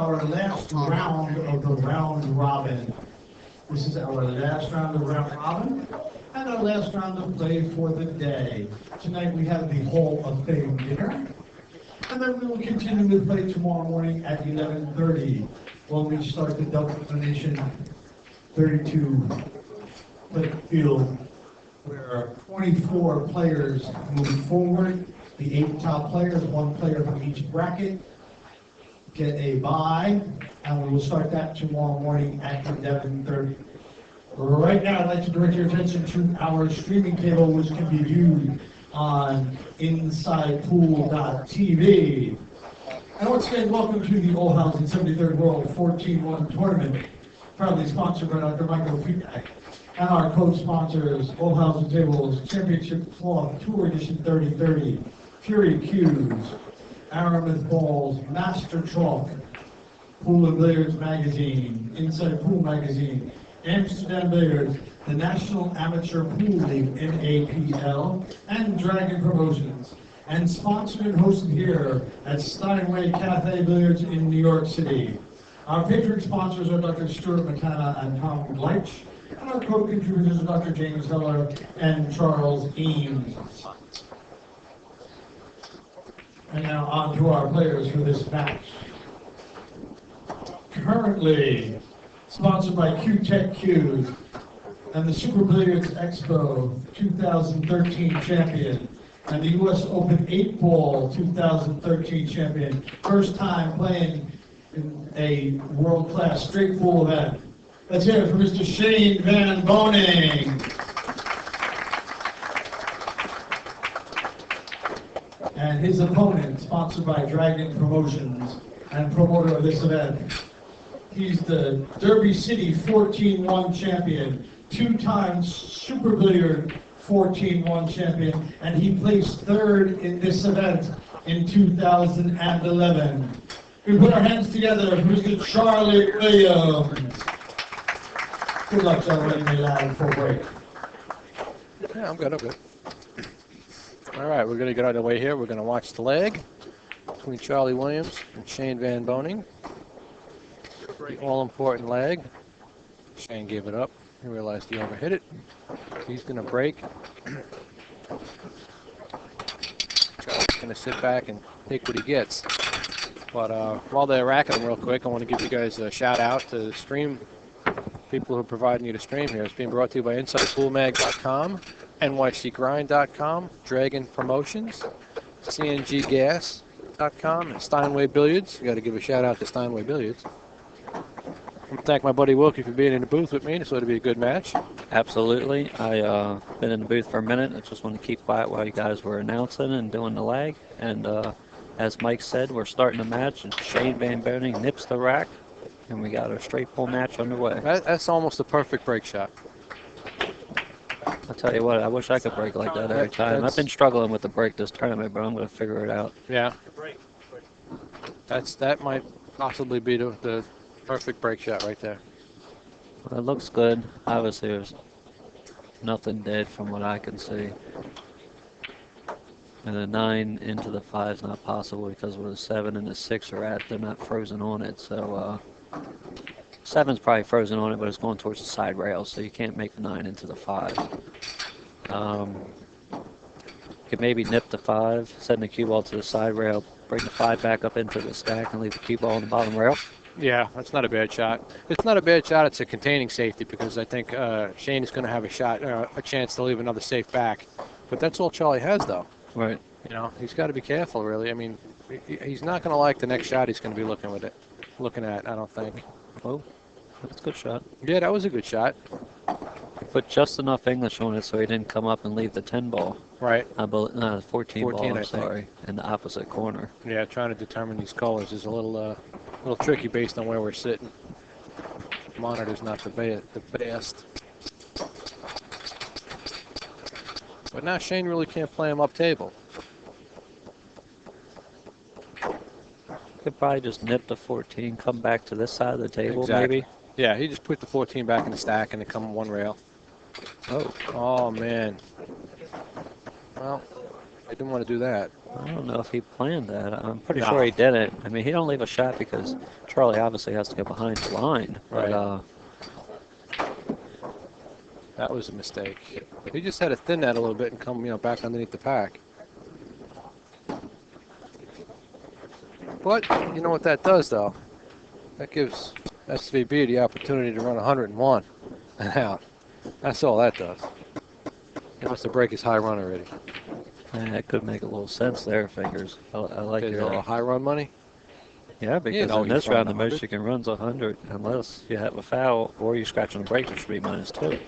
Our last round of the round robin. This is our last round of round robin and our last round of play for the day. Tonight we have the Hall of Fame dinner, and then we will continue with play tomorrow morning at 11:30 when we start the double elimination 32 foot field, where 24 players move forward. The 8 top players, 1 player from each bracket, get a bye, and we will start that tomorrow morning at 11:30. Right now, I'd like to direct your attention to our streaming table, which can be viewed on InsidePool.tv. And once again, welcome to the Old House and 73rd World 14-1 Tournament, proudly sponsored by Dr. Michael Feedback and our co-sponsors, Old House and Tables Championship Cloth Tour Edition 3030, Fury Cubes, Aramith Balls, Master Chalk, Pool and Billiards Magazine, Inside Pool Magazine, Amsterdam Billiards, the National Amateur Pool League, NAPL, and Dragon Promotions. And sponsored and hosted here at Steinway Cafe Billiards in New York City. Our patron sponsors are Dr. Stuart McKenna and Tom Gleich, and our co-contributors are Dr. James Heller and Charles Eames. And now on to our players for this match. Currently sponsored by Q-Tech Qs and the Super Billiards Expo 2013 champion and the U.S. Open 8-Ball 2013 champion. First time playing in a world-class straight pool event. Let's hear it for Mr. Shane Van Boening. And his opponent, sponsored by Dragon Promotions and promoter of this event. He's the Derby City 14-1 champion, 2-time Super Billiard 14-1 champion, and he placed 3rd in this event in 2011. We put our hands together for Mr. Charlie Williams. Good luck, gentlemen. May loud for break. Yeah, I'm good. All right, we're going to get out of the way here. We're going to watch the leg between Charlie Williams and Shane Van Boening. The all-important leg. Shane gave it up. He realized he overhit it. He's going to break. Charlie's going to sit back and take what he gets. But while they're racking real quick, I want to give you guys a shout-out to the stream people who are providing you the stream here. It's being brought to you by InsidePoolMag.com, NYCGrind.com, Dragon Promotions, CNGGas.com, and Steinway Billiards. You got to give a shout out to Steinway Billiards. I want to thank my buddy Wilkie for being in the booth with me. This ought to be a good match. Absolutely. I been in the booth for a minute. I just want to keep quiet while you guys were announcing and doing the lag. And as Mike said, we're starting the match, and Shane Van Boening nips the rack, and we got a straight pull match underway. That's almost a perfect break shot. I'll tell you what, I wish I could break like that every time. I've been struggling with the break this tournament, but I'm going to figure it out. Yeah. That might possibly be the perfect break shot right there. Well, it looks good. Obviously, there's nothing dead from what I can see. And the 9 into the 5 is not possible because where the 7 and the 6 are at, they're not frozen on it. So 7's probably frozen on it, but it's going towards the side rail, so you can't make the 9 into the 5. Could maybe nip the 5, send the cue ball to the side rail, bring the 5 back up into the stack, and leave the cue ball on the bottom rail. Yeah, that's not a bad shot. It's not a bad shot. It's a containing safety because I think Shane is going to have a chance to leave another safe back. But that's all Charlie has, though. Right. You know, he's got to be careful, really. I mean, he's not going to like the next shot he's going to be looking at, I don't think. Oh, that's a good shot. Yeah, that was a good shot. He put just enough English on it so he didn't come up and leave the 10 ball. Right. 14 ball, I sorry, in the opposite corner. Yeah, trying to determine these colors is a little tricky based on where we're sitting. The monitor's not the best. But now Shane really can't play him up table. Could probably just nip the 14, come back to this side of the table, Exactly. maybe. Yeah, he just put the 14 back in the stack and it come one rail. Oh, man. Well, I didn't want to do that. I don't know if he planned that. I'm pretty sure he did it. I mean, he don't leave a shot because Charlie obviously has to go behind the line, but Right. That was a mistake. He just had to thin that a little bit and come, back underneath the pack. But you know what that does, though? That gives SVB the opportunity to run 101 and out. That's all that does. He wants to break his high run already. it could make a little sense there, Fingers. I like Is your it high run money? Yeah, because know in he's this round, the running most you can run's 100, unless you have a foul or you scratch on the break, which would be -2.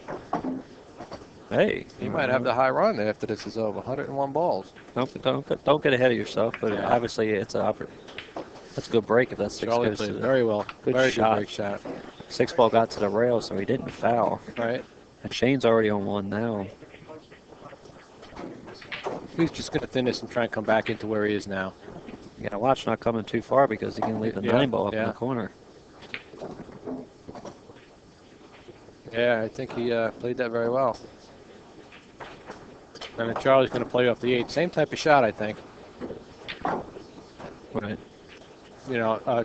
Hey, He might have the high run after this is over. 101 balls. don't get ahead of yourself. But Yeah. obviously, it's that's a good break if that 6 Charlie goes to played the very well. good Very shot. good break shot. 6 ball got to the rail, so he didn't foul. Right. And Shane's already on 1 now. He's just going to thin this and try and come back into where he is now. You gotta watch not coming too far because he can leave the 9 ball up in the corner. Yeah, I think he played that very well. And then Charlie's going to play off the 8. Same type of shot, I think. Right.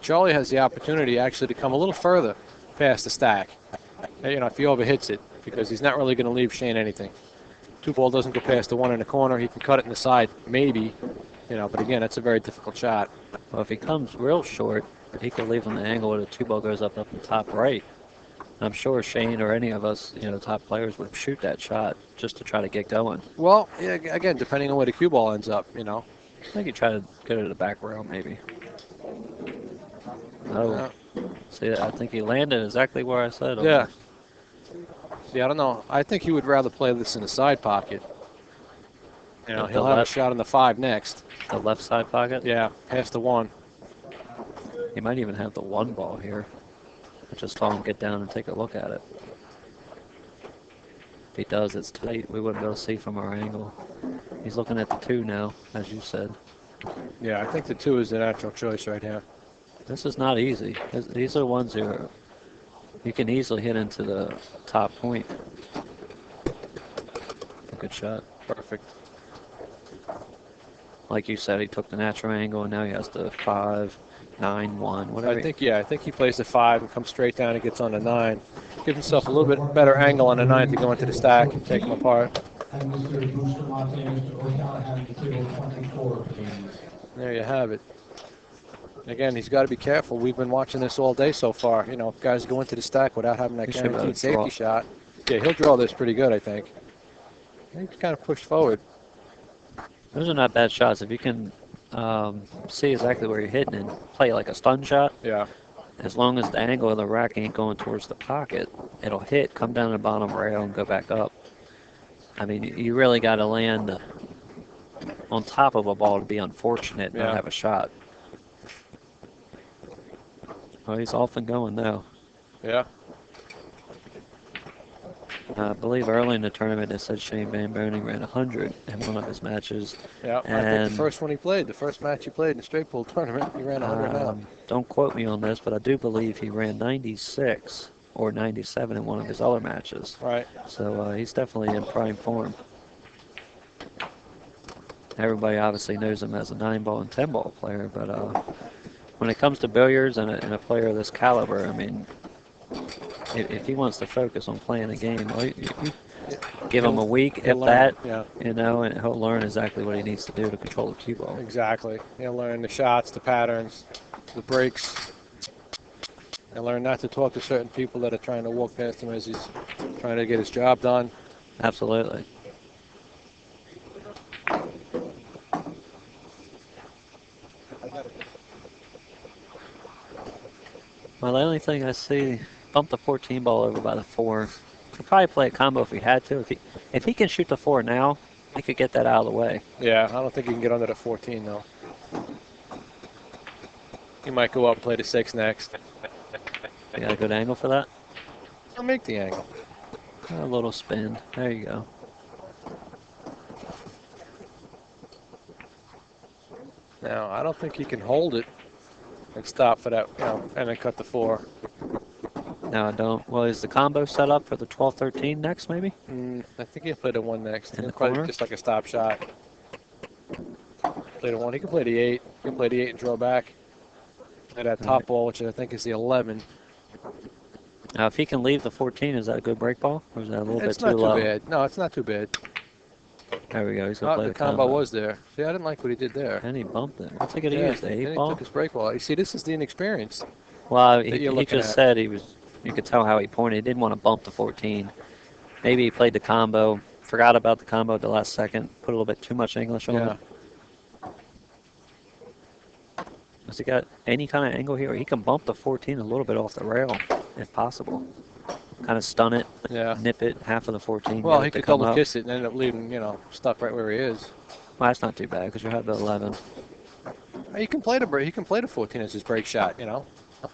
Charlie has the opportunity actually to come a little further past the stack. If he overhits it, because he's not really going to leave Shane anything. 2 ball doesn't go past the 1 in the corner. He can cut it in the side, maybe. But again, that's a very difficult shot. Well, if he comes real short, he could leave on the angle where the 2 ball goes up the top right. I'm sure Shane or any of us, top players would shoot that shot just to try to get going. Well, yeah, again, depending on where the cue ball ends up, I think he tried to go to the back rail, maybe. Oh, see, I think he landed exactly where I said. Yeah. See, I don't know. I think he would rather play this in the side pocket. He'll have a shot on the 5 next. The left side pocket? Yeah, past the 1. He might even have the 1 ball here. Just saw him get down and take a look at it. If he does, it's tight. We wouldn't be able to see from our angle. He's looking at the 2 now, as you said. Yeah, I think the 2 is the natural choice right here. This is not easy. These are ones you can easily hit into the top point. Good shot. Perfect. Like you said, he took the natural angle, and now he has the 5, 9, 1, whatever. I think he plays the 5 and comes straight down and gets on the 9. Gives himself a little bit better angle on the 9 to go into the stack and take him apart. And Mr. Bustamante and Mr. O'Callaghan to table 24, please. There you have it. Again, he's got to be careful. We've been watching this all day so far. Guys go into the stack without having that guaranteed safety shot. Yeah, he'll draw this pretty good, I think. He's kind of pushed forward. Those are not bad shots. If you can see exactly where you're hitting and play like a stun shot. Yeah. As long as the angle of the rack ain't going towards the pocket, it'll hit, come down the bottom rail, and go back up. I mean, you really got to land on top of a ball to be unfortunate and not have a shot. Well, he's off and going now. Yeah. I believe early in the tournament it said Shane Van Boening ran 100 in one of his matches. Yeah, I think the first one he played, the first match he played in the straight pool tournament, he ran 100 out. Don't quote me on this, but I do believe he ran 96 or 97 in one of his other matches. Right. So he's definitely in prime form. Everybody obviously knows him as a 9-ball and 10-ball player, but when it comes to billiards and a player of this caliber, I mean, if he wants to focus on playing the game, well, you give him a week, if that, and he'll learn exactly what he needs to do to control the cue ball. Exactly. He'll learn the shots, the patterns, the breaks. He'll learn not to talk to certain people that are trying to walk past him as he's trying to get his job done. Absolutely. Well, the only thing I see, bump the 14 ball over by the 4. Could probably play a combo if he had to. If he can shoot the 4 now, he could get that out of the way. Yeah, I don't think he can get under the 14 though. He might go up and play the 6 next. You got a good angle for that? I'll make the angle. A little spin. There you go. Now, I don't think he can hold it and stop for that, and then cut the 4. No, I don't. Well, is the combo set up for the 12-13 next, maybe? I think he'll play the 1 next. In the Probably corner? just like a stop shot. Play the 1. He can play the 8. He can play the 8 and draw back. play that top ball, which I think is the 11. Now, if he can leave the 14, is that a good break ball? Or is that a little bit It's too not too low? bad. No, it's not too bad. There we go. He's going to play The the combo was there. See, I didn't like what he did there. And he bumped it. What's he going to Yeah, use? The then 8 he ball? took his break ball. You see, this is the inexperience. Well, that he you're looking just at. said he was, you could tell how he pointed. He didn't want to bump the 14. Maybe he played the combo, forgot about the combo at the last second, put a little bit too much English on it. Has he got any kind of angle here? He can bump the 14 a little bit off the rail, if possible. Kind of stun it, nip it, half of the 14. Well, he could double kiss it and end up leaving, stuck right where he is. Well, that's not too bad because you have the 11. He can play the 14 as his break shot,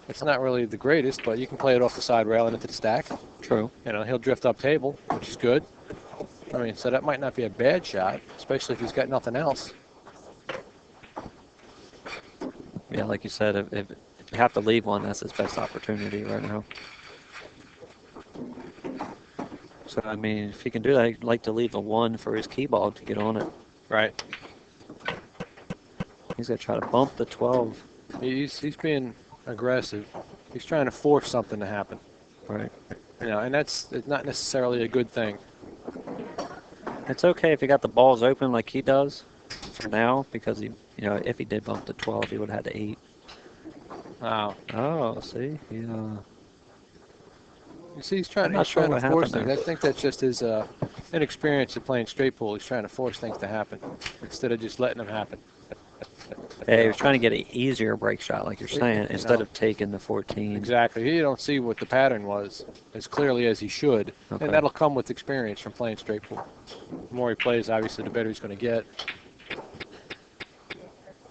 It's not really the greatest, but you can play it off the side rail and into the stack. True. He'll drift up table, which is good. I mean, so that might not be a bad shot, especially if he's got nothing else. Yeah, like you said, if you have to leave one, that's his best opportunity right now. So, I mean, if he can do that, he'd like to leave a 1 for his key ball to get on it. Right. He's going to try to bump the 12. He's being aggressive. He's trying to force something to happen. Right. And it's not necessarily a good thing. It's okay if you got the balls open like he does for now, because he, if he did bump the 12, he would have had the 8. Wow. Oh, see? Yeah. You see, he's trying to force things. I think that's just his inexperience of playing straight pool. He's trying to force things to happen instead of just letting them happen. Yeah, he was trying to get an easier break shot, like you're saying, instead of taking the 14. Exactly. You don't see what the pattern was as clearly as he should. Okay. And that'll come with experience from playing straight pool. The more he plays, obviously, the better he's going to get.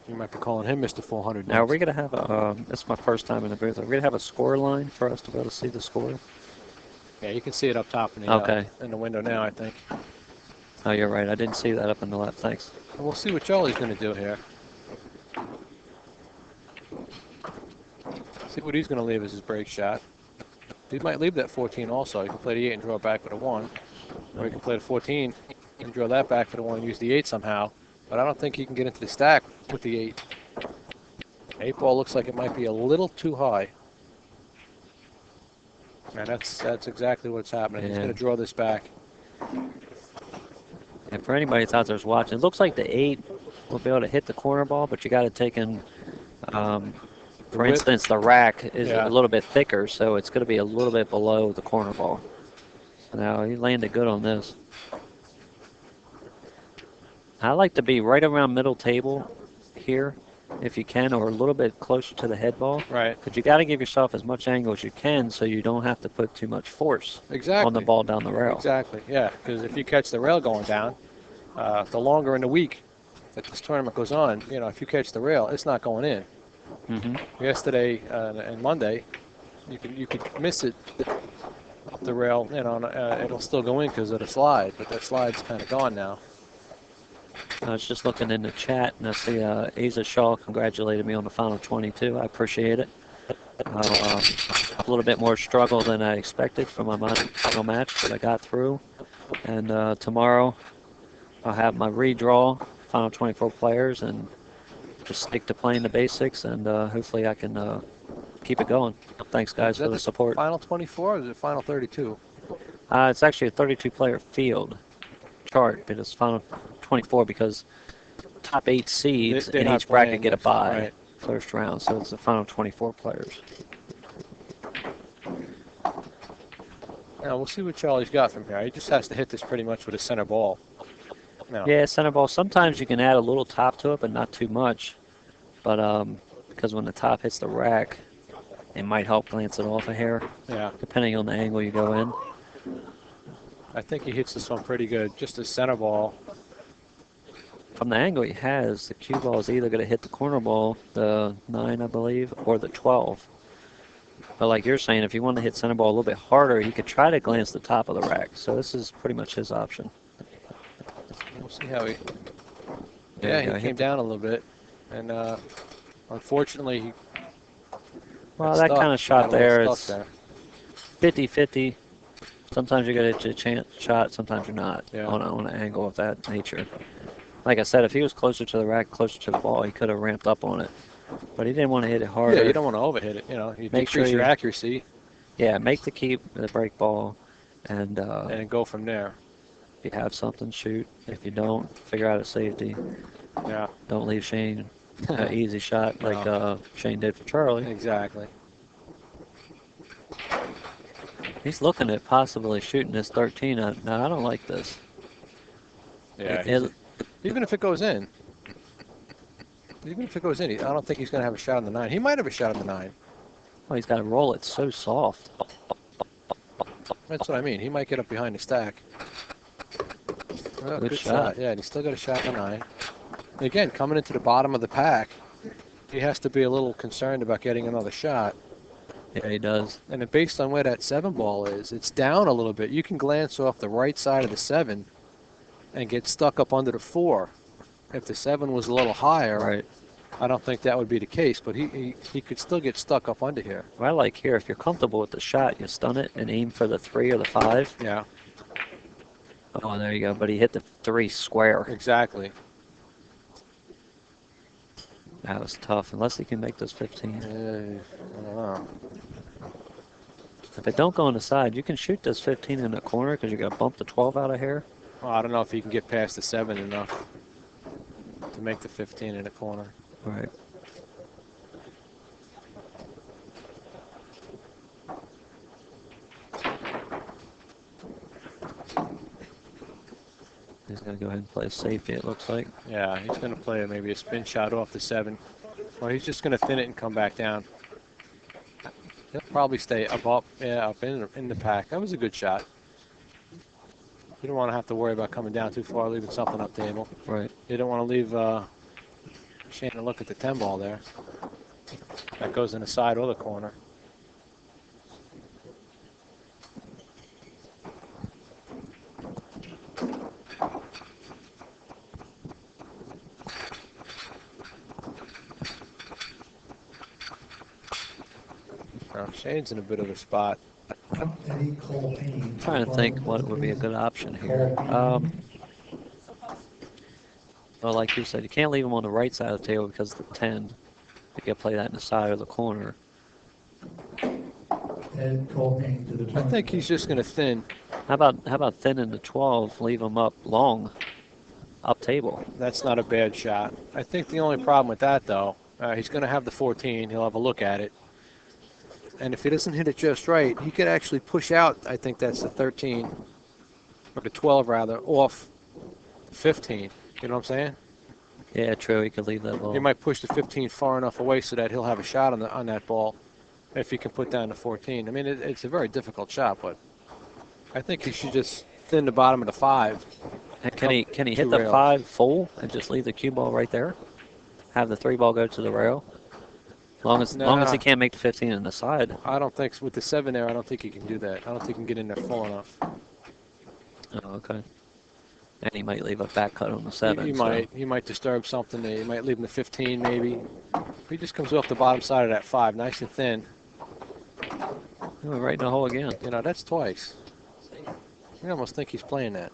You might be calling him Mr. 400 Now, are we going to have a, this is my first time in the booth, are we going to have a score line for us to be able to see the score? Yeah, you can see it up top in the window now, I think. Oh, you're right. I didn't see that up in the left. Thanks. And we'll see what Charlie's going to do here. See what he's going to leave as his break shot. He might leave that 14 also. He can play the 8 and draw it back with a 1. Or he can play the 14 and draw that back with a 1 and use the 8 somehow. But I don't think he can get into the stack with the 8. 8 ball looks like it might be a little too high. And that's exactly what's happening. Yeah. He's going to draw this back. And for anybody that's out there watching, it looks like the 8 will be able to hit the corner ball, but you got to take in, for instance, the rack is a little bit thicker, so it's going to be a little bit below the corner ball. So now he landed good on this. I like to be right around middle table here, if you can, or a little bit closer to the head ball. Right. But you got to give yourself as much angle as you can so you don't have to put too much force on the ball down the rail. Exactly, yeah, because if you catch the rail going down, the longer in the week that this tournament goes on, if you catch the rail, it's not going in. Mm-hmm. Yesterday and Monday, you could miss it up the rail, it'll still go in because of the slide, but that slide's kind of gone now. I was just looking in the chat, and I see Asa Shaw congratulated me on the final 22. I appreciate it. A little bit more struggle than I expected for my final match, but I got through. And tomorrow, I'll have my redraw, final 24 players, and just stick to playing the basics, and hopefully I can keep it going. Thanks, guys, for the support. Final 24 or is it final 32? It's actually a 32-player field chart, but it's final 24 because top 8 seeds in each bracket get a bye first round, so it's the final 24 players. Now we'll see what Charlie's got from here. He just has to hit this pretty much with a center ball. No. Yeah, center ball. Sometimes you can add a little top to it, but not too much. But because when the top hits the rack, it might help glance it off a hair. Yeah. Depending on the angle you go in. I think he hits this one pretty good. Just a center ball. From the angle he has, the cue ball is either going to hit the corner ball, the 9, I believe, or the 12. But like you're saying, if you want to hit center ball a little bit harder, he could try to glance the top of the rack. So this is pretty much his option. We'll see how he... Yeah, he came down a little bit. And unfortunately, he... Well, that kind of shot there, it's 50-50. Sometimes you're going to hit your shot, sometimes you're not on an angle of that nature. Like I said, if he was closer to the rack, closer to the ball, he could have ramped up on it. But he didn't want to hit it harder. Yeah, you don't want to overhit it. You know, you Make decrease sure your you- accuracy Yeah, make the keep, the break ball, and and go from there. if you have something, shoot. If you don't, figure out a safety. Yeah, Don't leave Shane an easy shot like No. Shane did for Charlie. exactly. He's looking at possibly shooting this 13. Now, I don't like this. Yeah, It- even if it goes in, I don't think he's going to have a shot on the 9. He might have a shot on the 9. oh, he's got to roll it so soft. That's what I mean. He might get up behind the stack. Well, Good good shot. Yeah, and he's still got a shot on the 9. And again, coming into the bottom of the pack, he has to be a little concerned about getting another shot. Yeah, he does. And then based on where that 7 ball is, it's down a little bit. You can glance off the right side of the 7 and get stuck up under the 4. If the 7 was a little higher, Right. I don't think that would be the case, but he could still get stuck up under here. What I like here, if you're comfortable with the shot, you stun it and aim for the 3 or the 5. Yeah, Oh, there you go. But he hit the 3 square. exactly. That was tough, unless he can make this 15. I don't know. If it don't go on the side, you can shoot this 15 in the corner because you got to bump the 12 out of here. Well, I don't know if he can get past the 7 enough to make the 15 in the corner. Right. He's going to go ahead and play safety, it looks like. Yeah, he's going to play maybe a spin shot off the 7. Or he's just going to thin it and come back down. He'll probably stay up in the pack. That was a good shot. You don't want to have to worry about coming down too far, leaving something up table. Right. You don't want to leave Shane to look at the 10 ball there. That goes in the side or the corner. Now, Shane's in a bit of a spot. Eddie Colhane. Trying to think what would be a good option here. Well, like you said, you can't leave him on the right side of the table because of the 10. You can play that in the side or the corner. Ed Colhane to the I tournament. think he's just going to thin. How about thinning the 12, leave him up long, up table? That's not a bad shot. I think the only problem with that, though, he's going to have the 14. He'll have a look at it. And if he doesn't hit it just right, he could actually push out, I think that's the 13, or the 12 rather, off 15. You know what I'm saying? Yeah, true. He could leave that ball. He might push the 15 far enough away so that he'll have a shot on that ball if he can put down the 14. I mean, it's a very difficult shot, but I think he should just thin the bottom of the 5. And can he hit two the rails. 5 full and just leave the cue ball right there? Have the 3 ball go to the rail? Long as he can't make the 15 in the side. I don't think, with the 7 there, I don't think he can do that. I don't think he can get in there full enough. Oh, okay. And he might leave a back cut on the 7. He so- might. He might disturb something there. He might leave him the 15 maybe. He just comes off the bottom side of that 5, nice and thin. Oh, right in the hole again. You know, that's twice. You almost think he's playing that.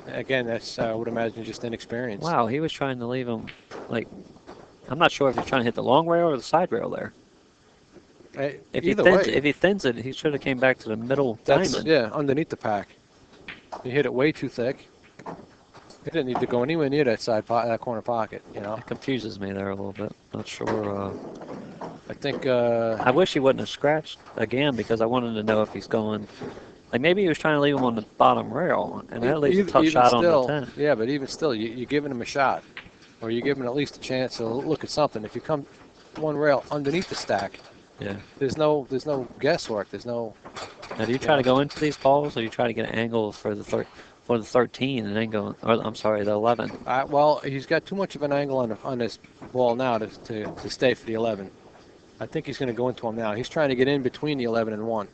Again, that's, I would imagine, just inexperience. Wow, he was trying to leave him, like, I'm not sure if he's trying to hit the long rail or the side rail there. If Either he thins it, he should have came back to the middle that's, diamond. yeah, underneath the pack. He hit it way too thick. He didn't need to go anywhere near that that corner pocket, you know. It confuses me there a little bit. Not sure. I think, I wish he wouldn't have scratched again because I wanted to know if he's going. Like maybe he was trying to leave him on the bottom rail, and that leaves a tough shot still, on the 10. Yeah, but even still, you're giving him a shot. Or you're giving him at least a chance to look at something. If you come one rail underneath the stack, Yeah. there's no guesswork. There's no. Now, do you try to go into these balls, or you try to get an angle for the 13 and then go? Or I'm sorry, the 11. Well, he's got too much of an angle on this ball now to stay for the 11. I think he's going to go into him now. He's trying to get in between the 11 and 1.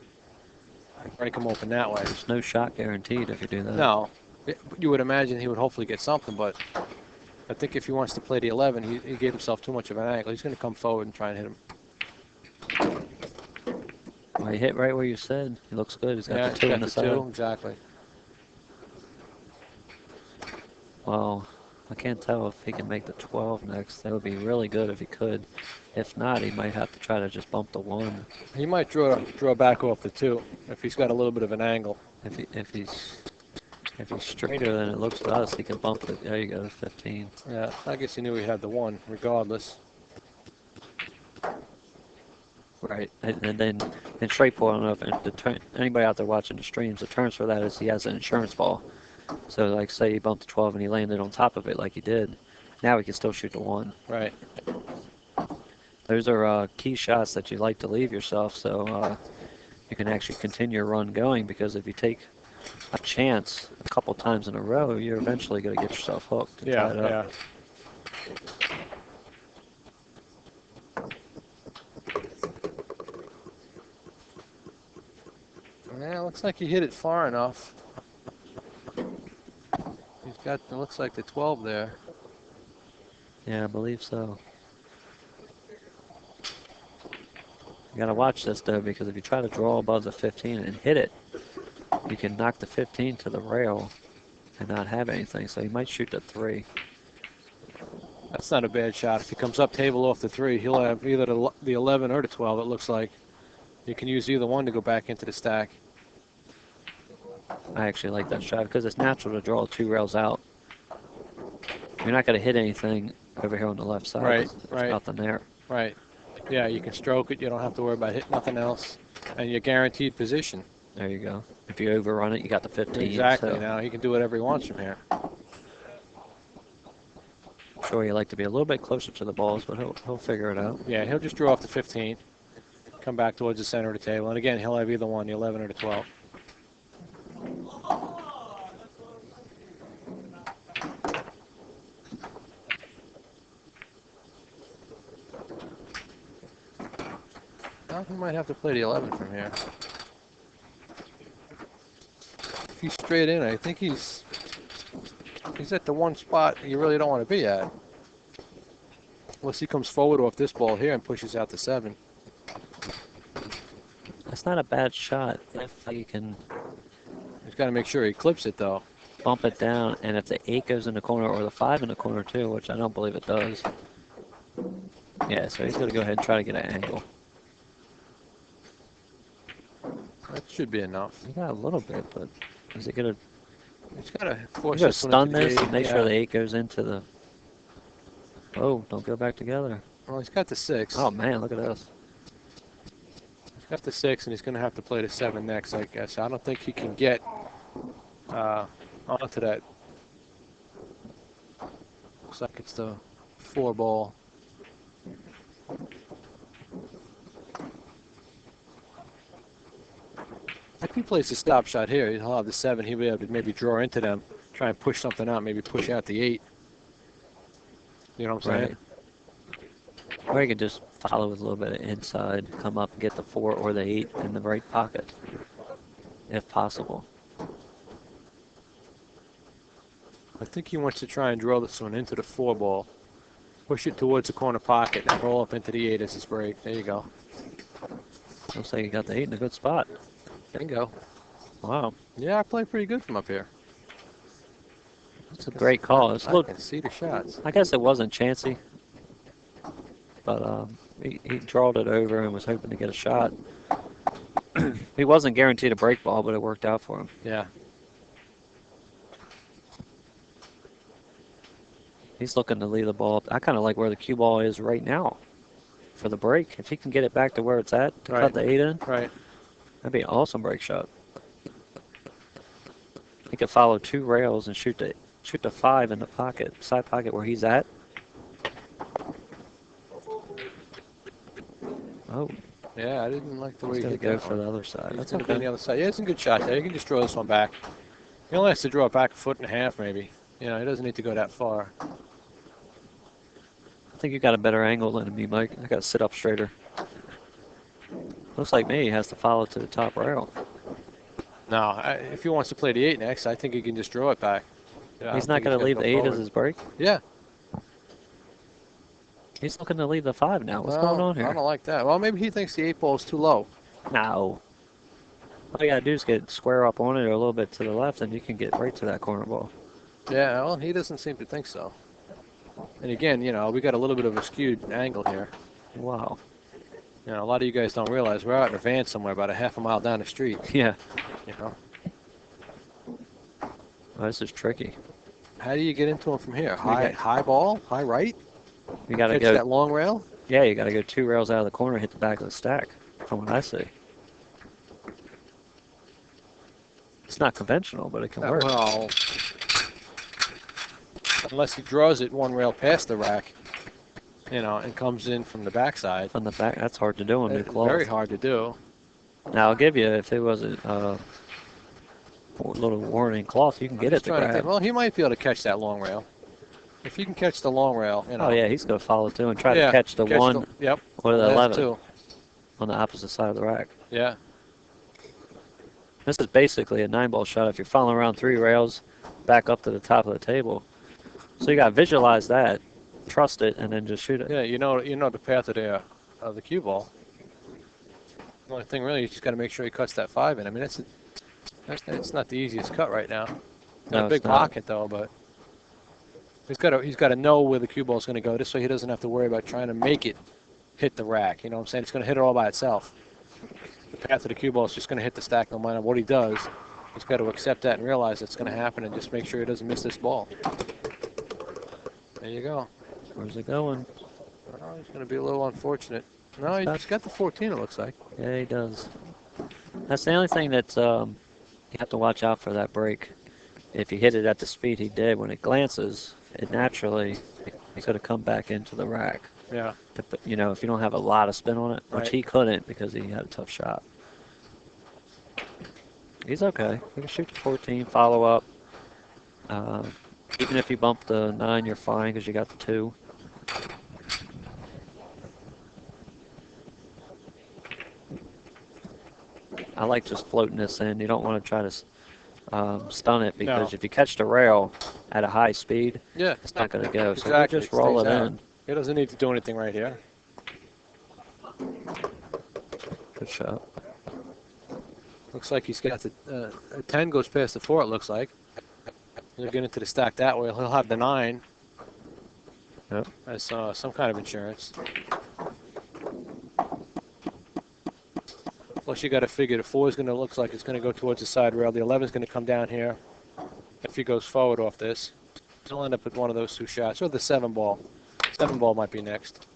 And break him open that way. There's no shot guaranteed if you do that. No. You would imagine he would hopefully get something, but I think if he wants to play the 11, he gave himself too much of an angle. He's going to come forward and try and hit him. Well, he hit right where you said. He looks good. He's got Yeah, the 2 in the side. 2, exactly. Well, I can't tell if he can make the 12 next. That would be really good if he could. If not, he might have to try to just bump the 1. He might draw back off the 2 if he's got a little bit of an angle. If he's straighter than it looks to us, he can bump it. There you go, 15. Yeah, I guess he knew he had the 1 regardless. Right, and then straight pull, I don't know if anybody out there watching the streams, the terms for that is he has an insurance ball. So like say he bumped the 12 and he landed on top of it like he did, now he can still shoot the 1. Right. Those are key shots that you like to leave yourself, so you can actually continue your run going, because if you take a chance a couple times in a row, you're eventually going to get yourself hooked. Yeah, yeah. Yeah, looks like he hit it far enough. He's got, it looks like the 12 there. Yeah, I believe so. You got to watch this, though, because if you try to draw above the 15 and hit it, you can knock the 15 to the rail and not have anything, so you might shoot the 3. That's not a bad shot. If he comes up table off the 3, he'll have either the 11 or the 12, it looks like. You can use either one to go back into the stack. I actually like that shot because it's natural to draw 2 rails out. You're not going to hit anything over here on the left side. Right, There's right. nothing there. Right. Yeah, you can stroke it. You don't have to worry about hitting nothing else. And you're guaranteed position. There you go. If you overrun it, you got the 15. Exactly. So Now he can do whatever he wants from here. I'm sure you like to be a little bit closer to the balls, but he'll figure it out. Yeah, he'll just draw off the 15, come back towards the center of the table. And again, he'll have either one, the 11 or the 12. Well, he might have to play the 11 from here. If he's straight in, I think he's at the one spot you really don't want to be at. Unless he comes forward off this ball here and pushes out the 7. That's not a bad shot if he can He's got to make sure he clips it, though. bump it down, and if the 8 goes in the corner or the 5 in the corner too, which I don't believe it does. Yeah, so he's going to go ahead and try to get an angle. That should be enough. He got a little bit, but is he going to He's got to force just this one stun into the this and 8, make yeah. sure the 8 goes into the... Oh, don't go back together. Well, he's got the 6. Oh man, look at this. He's got the 6, and he's going to have to play the 7 next, I guess. I don't think he can get onto that. Looks like it's the 4 ball. If he plays the stop shot here, he'll have the 7. He'll be able to maybe draw into them, try and push something out, maybe push out the 8. You know what I'm saying? Right. Or you could just follow with a little bit of inside, come up and get the 4 or the 8 in the right pocket, if possible. I think he wants to try and draw this one into the 4 ball. Push it towards the corner pocket and roll up into the 8 as his break. There you go. Looks like you got the 8 in a good spot. Bingo. Wow. Yeah, I played pretty good from up here. It's a great call. It's a I little, can see the shots. I guess it wasn't chancy, but he drawed it over and was hoping to get a shot. He wasn't guaranteed a break ball, but it worked out for him. Yeah. He's looking to leave the ball. I kind of like where the cue ball is right now for the break. If he can get it back to where it's at to Right. cut the 8 in, Right. that'd be an awesome break shot. He could follow 2 rails and shoot the 5 in the pocket, side pocket where he's at. Oh, Yeah, I didn't like the way he's he gonna hit go that for one. the other side. He's That's going to be on okay. the other side. Yeah, it's a good shot there. You can just draw this one back. He only has to draw it back 1.5 feet, maybe. You know, he doesn't need to go that far. I think you got a better angle than me, Mike. I got to sit up straighter. Looks like me. He has to follow to the top rail. No, if he wants to play the 8 next, I think he can just draw it back. Yeah, I He's don't not think going to leave gotta the go 8 as forward. his break. Yeah. He's looking to leave the 5 now. What's Well, going on I here? don't like that. Well, maybe he thinks the 8 ball is too low. No. All you got to do is get square up on it or a little bit to the left, and you can get right to that corner ball. Yeah, well, he doesn't seem to think so. And again, you know, we got a little bit of a skewed angle here. Wow. You know, a lot of you guys don't realize we're out in a van somewhere about a half a mile down the street. Yeah. You know, Well, this is tricky. how do you get into them from here? got- High ball, high right. You got to Catch go. that long rail. Yeah, you got to go 2 rails out of the corner, hit the back of the stack. From what I see. It's not conventional, but it can work. Well, unless he draws it 1 rail past the rack, you know, and comes in from the backside. From the back, that's hard to do on new It's cloth. very hard to do. Now I'll give you, if it was a little warning cloth, you can get it to Trying to grab. think, well, he might be able to catch that long rail. If you can catch the long rail, you know. Oh yeah, he's going to follow through and try Yeah, to catch the one yep. or the last 11 two. on the opposite side of the rack. Yeah. This is basically a 9-ball shot. If you're following around 3 rails, back up to the top of the table. So you got to visualize that, trust it, and then just shoot it. Yeah, you know the path of the cue ball. The only thing really, you just got to make sure he cuts that 5 in. I mean, it's not the easiest cut right now. No, Got a big it's not. pocket though, but he's got to know where the cue ball is going to go, just so he doesn't have to worry about trying to make it hit the rack. You know what I'm saying? It's going to hit it all by itself. The path of the cue ball is just going to hit the stack no matter what he does. He's got to accept that and realize it's going to happen, and just make sure he doesn't miss this ball. There you go. Where's it going? Oh, he's going to be a little unfortunate. No, he's got the 14, it looks like. Yeah, he does. That's the only thing that you have to watch out for, that break. If you hit it at the speed he did, when it glances, it naturally, he's going to come back into the rack. Yeah. You know, if you don't have a lot of spin on it, which Right. he couldn't because he had a tough shot. He's okay. He can shoot the 14, follow up. Even if you bump the 9, you're fine because you got the 2. I like just floating this in. You don't want to try to stun it, because No. if you catch the rail at a high speed, Yeah. it's not going to go. So Exactly. you just roll it stays out. in. He doesn't need to do anything right here. Good shot. Looks like he's got a 10 goes past the 4, it looks like. He'll get into the stack that way. He'll have the 9 Yep. as some kind of insurance. Plus, you got to figure the 4 is going to look like it's going to go towards the side rail. The 11 is going to come down here. If he goes forward off this, he'll end up with one of those 2 shots, or the 7 ball. 7 ball might be next.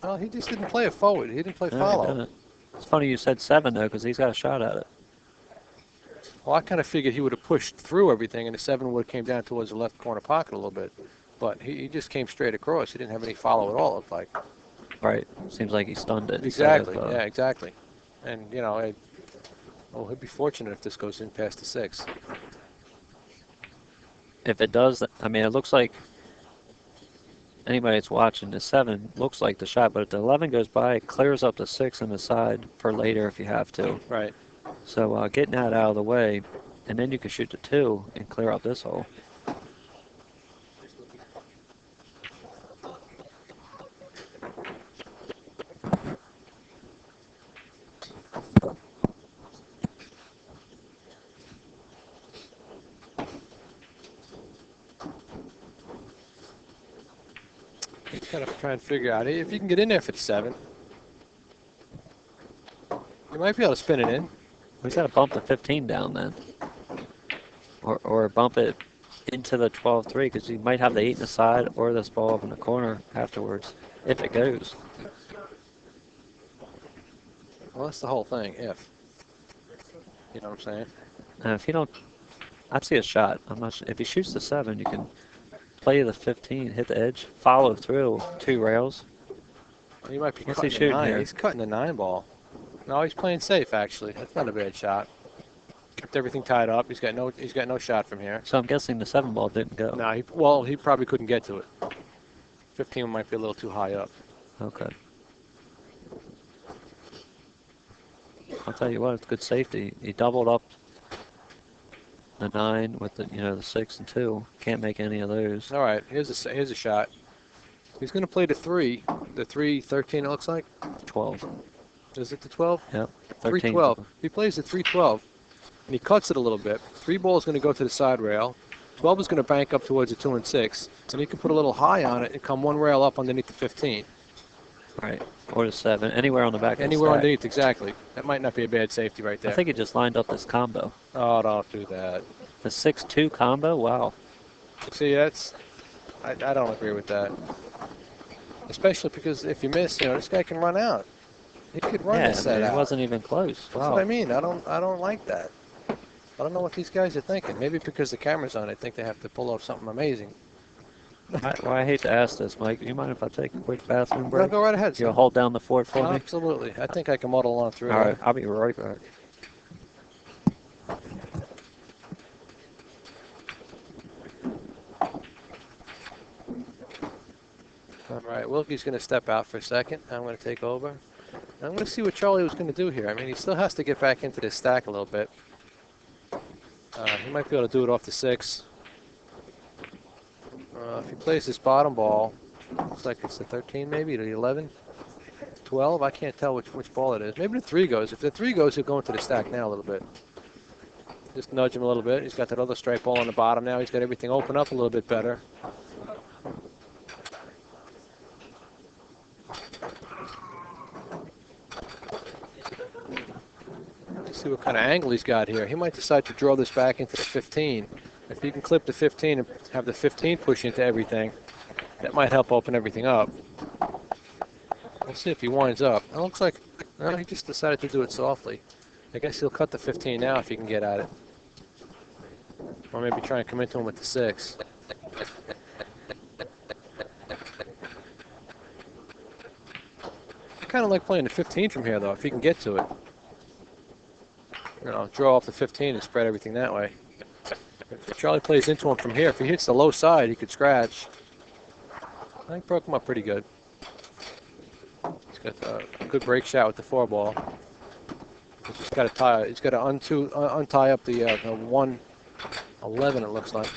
Well, he just didn't play it forward. He didn't play Yeah, he follow. did it. It's funny you said 7 though, because he's got a shot at it. Well, I kind of figured he would have pushed through everything, and the 7 would have came down towards the left corner pocket a little bit. But he just came straight across. He didn't have any follow at all, it looked like. Right. Seems like he stunned it. Exactly. instead of, Yeah, exactly. And, you know, he'll be fortunate if this goes in past the 6. If it does, I mean, it looks like anybody that's watching, the 7 looks like the shot, but if the 11 goes by, it clears up the 6 on the side for later if you have to. Right. So getting that out of the way, and then you can shoot the 2 and clear up this hole. Just got to try and figure out if you can get in there for the 7. You might be able to spin it in. He's got to bump the 15 down then. Or bump it into the 12-3, because you might have the 8 in the side or this ball up in the corner afterwards, if it goes. Well, that's the whole thing, if. You know what I'm saying? And if you don't, I'd see a shot. I'm not sure. If he shoots the 7, you can play the 15, hit the edge, follow through 2 rails. Well, he might be What's he cutting the shooting 9. here? He's cutting the 9 ball. No, he's playing safe, actually. That's not a bad shot. Kept everything tied up. He's got no shot from here. So I'm guessing the 7 ball didn't go. No, he probably couldn't get to it. 15 might be a little too high up. Okay. I'll tell you what, it's good safety. He doubled up the 9 with the 6 and 2. Can't make any of those. All right, here's a shot. He's going to play the 3. The 3-13, it looks like. 12. Is it the 12? Yep. 13. 3-12. He plays the 3-12, and he cuts it a little bit. 3 ball is going to go to the side rail. 12 is going to bank up towards a 2 and 6. And you can put a little high on it and come one rail up underneath the 15. Right. Or the 7. Anywhere on the back Anywhere of the stack. underneath, exactly. That might not be a bad safety right there. I think it just lined up this combo. Oh, don't do that. The 6-2 combo? Wow. See, I don't agree with that. Especially because if you miss, this guy can run out. He could run this set it out. wasn't even close. That's Wow. what I mean. I don't like that. I don't know what these guys are thinking. Maybe because the camera's on, they think they have to pull off something amazing. I hate to ask this, Mike. Do you mind if I take a quick bathroom No, break? go right ahead. You'll Sir. hold down the fort for me? Absolutely. I think I can muddle on through. All right. I'll be right back. All right, Wilkie's going to step out for a second. I'm going to take over. I'm going to see what Charlie was going to do here. I mean, he still has to get back into this stack a little bit. He might be able to do it off the 6. If he plays this bottom ball, looks like it's the 13 maybe, the 11, 12. I can't tell which ball it is. Maybe the 3 goes. If the 3 goes, he'll go into the stack now a little bit. Just nudge him a little bit. He's got that other straight ball on the bottom now. He's got everything open up a little bit better. See what kind of angle he's got here. He might decide to draw this back into the 15. If he can clip the 15 and have the 15 push into everything, that might help open everything up. We'll see if he winds up. It looks like he just decided to do it softly. I guess he'll cut the 15 now if he can get at it. Or maybe try and come into him with the 6. I kind of like playing the 15 from here, though, if he can get to it. Draw off the 15 and spread everything that way. If Charlie plays into him from here, if he hits the low side, he could scratch. I think broke him up pretty good. He's got a good break shot with the 4 ball. He's just got to tie. He's got to untie up the 111. It looks like.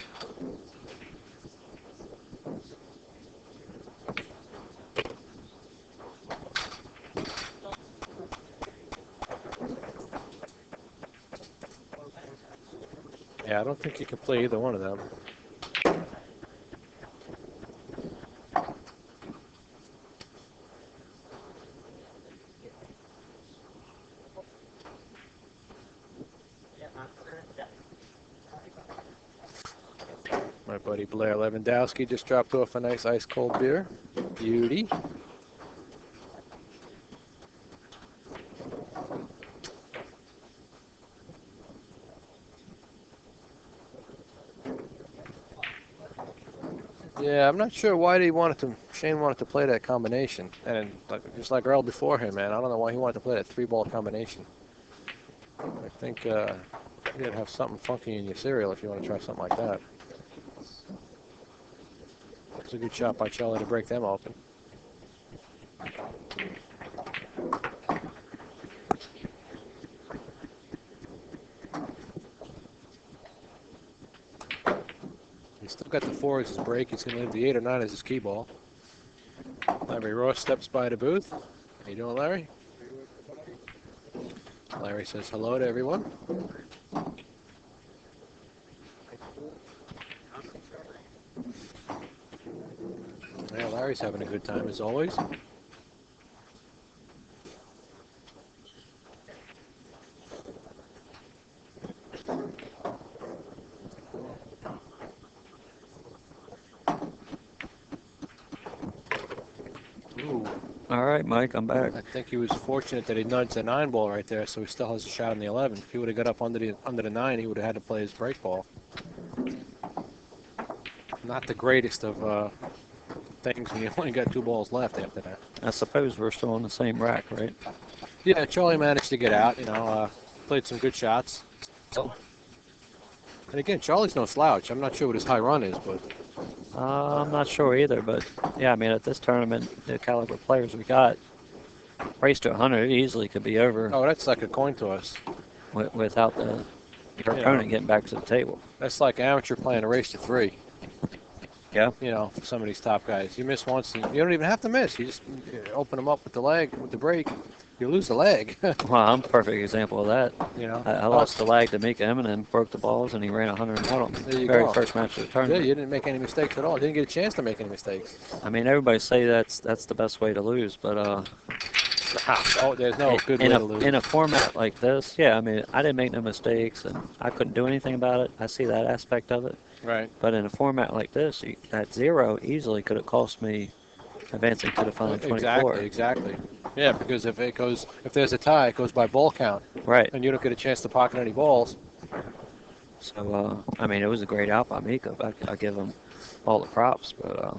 Yeah, I don't think you can play either one of them. My buddy Blair Lewandowski just dropped off a nice ice cold beer. Beauty. Yeah, I'm not sure why Shane wanted to play that combination. And just like Earl before him, man, I don't know why he wanted to play that 3-ball combination. I think you gotta have something funky in your cereal if you want to try something like that. It's a good shot by Charlie to break them open. He's still got the 4 as his break. He's going to leave the 8 or 9 as his key ball. Larry Ross steps by the booth. How you doing, Larry? Larry says hello to everyone. Yeah, Larry's having a good time as always. All right, Mike, I'm back. I think he was fortunate that he nudged the 9 ball right there, so he still has a shot on the 11. If he would have got up under the 9, he would have had to play his break ball. Not the greatest of things when you only got 2 balls left after that. I suppose we're still on the same rack, right? Yeah, Charlie managed to get out. Played some good shots. And again, Charlie's no slouch. I'm not sure what his high run is, but I'm not sure either, but yeah, I mean, at this tournament, the caliber of players we got, race to 100 easily could be over. Oh, that's like a coin toss. Without your opponent getting back to the table. That's like amateur playing a race to 3. Yeah. For some of these top guys. You miss once, and you don't even have to miss. You just open them up with the leg, with the break, you lose the leg. Well, I'm a perfect example of that. You know. I lost the lag to Mika Eminem, broke the balls, and he ran 100 out on me. There you Very go. first match of the Yeah, tournament. you didn't make any mistakes at all. Didn't get a chance to make any mistakes. I mean, everybody say that's the best way to lose, but Oh, there's no good way to lose. in a format like this, yeah, I mean, I didn't make no mistakes, and I couldn't do anything about it. I see that aspect of it. Right. But in a format like this, that 0 easily could have cost me advancing to the final 24. Exactly. Yeah, because if there's a tie, it goes by ball count, Right. and you don't get a chance to pocket any balls. So, I mean, it was a great out by Mika. I give him all the props, but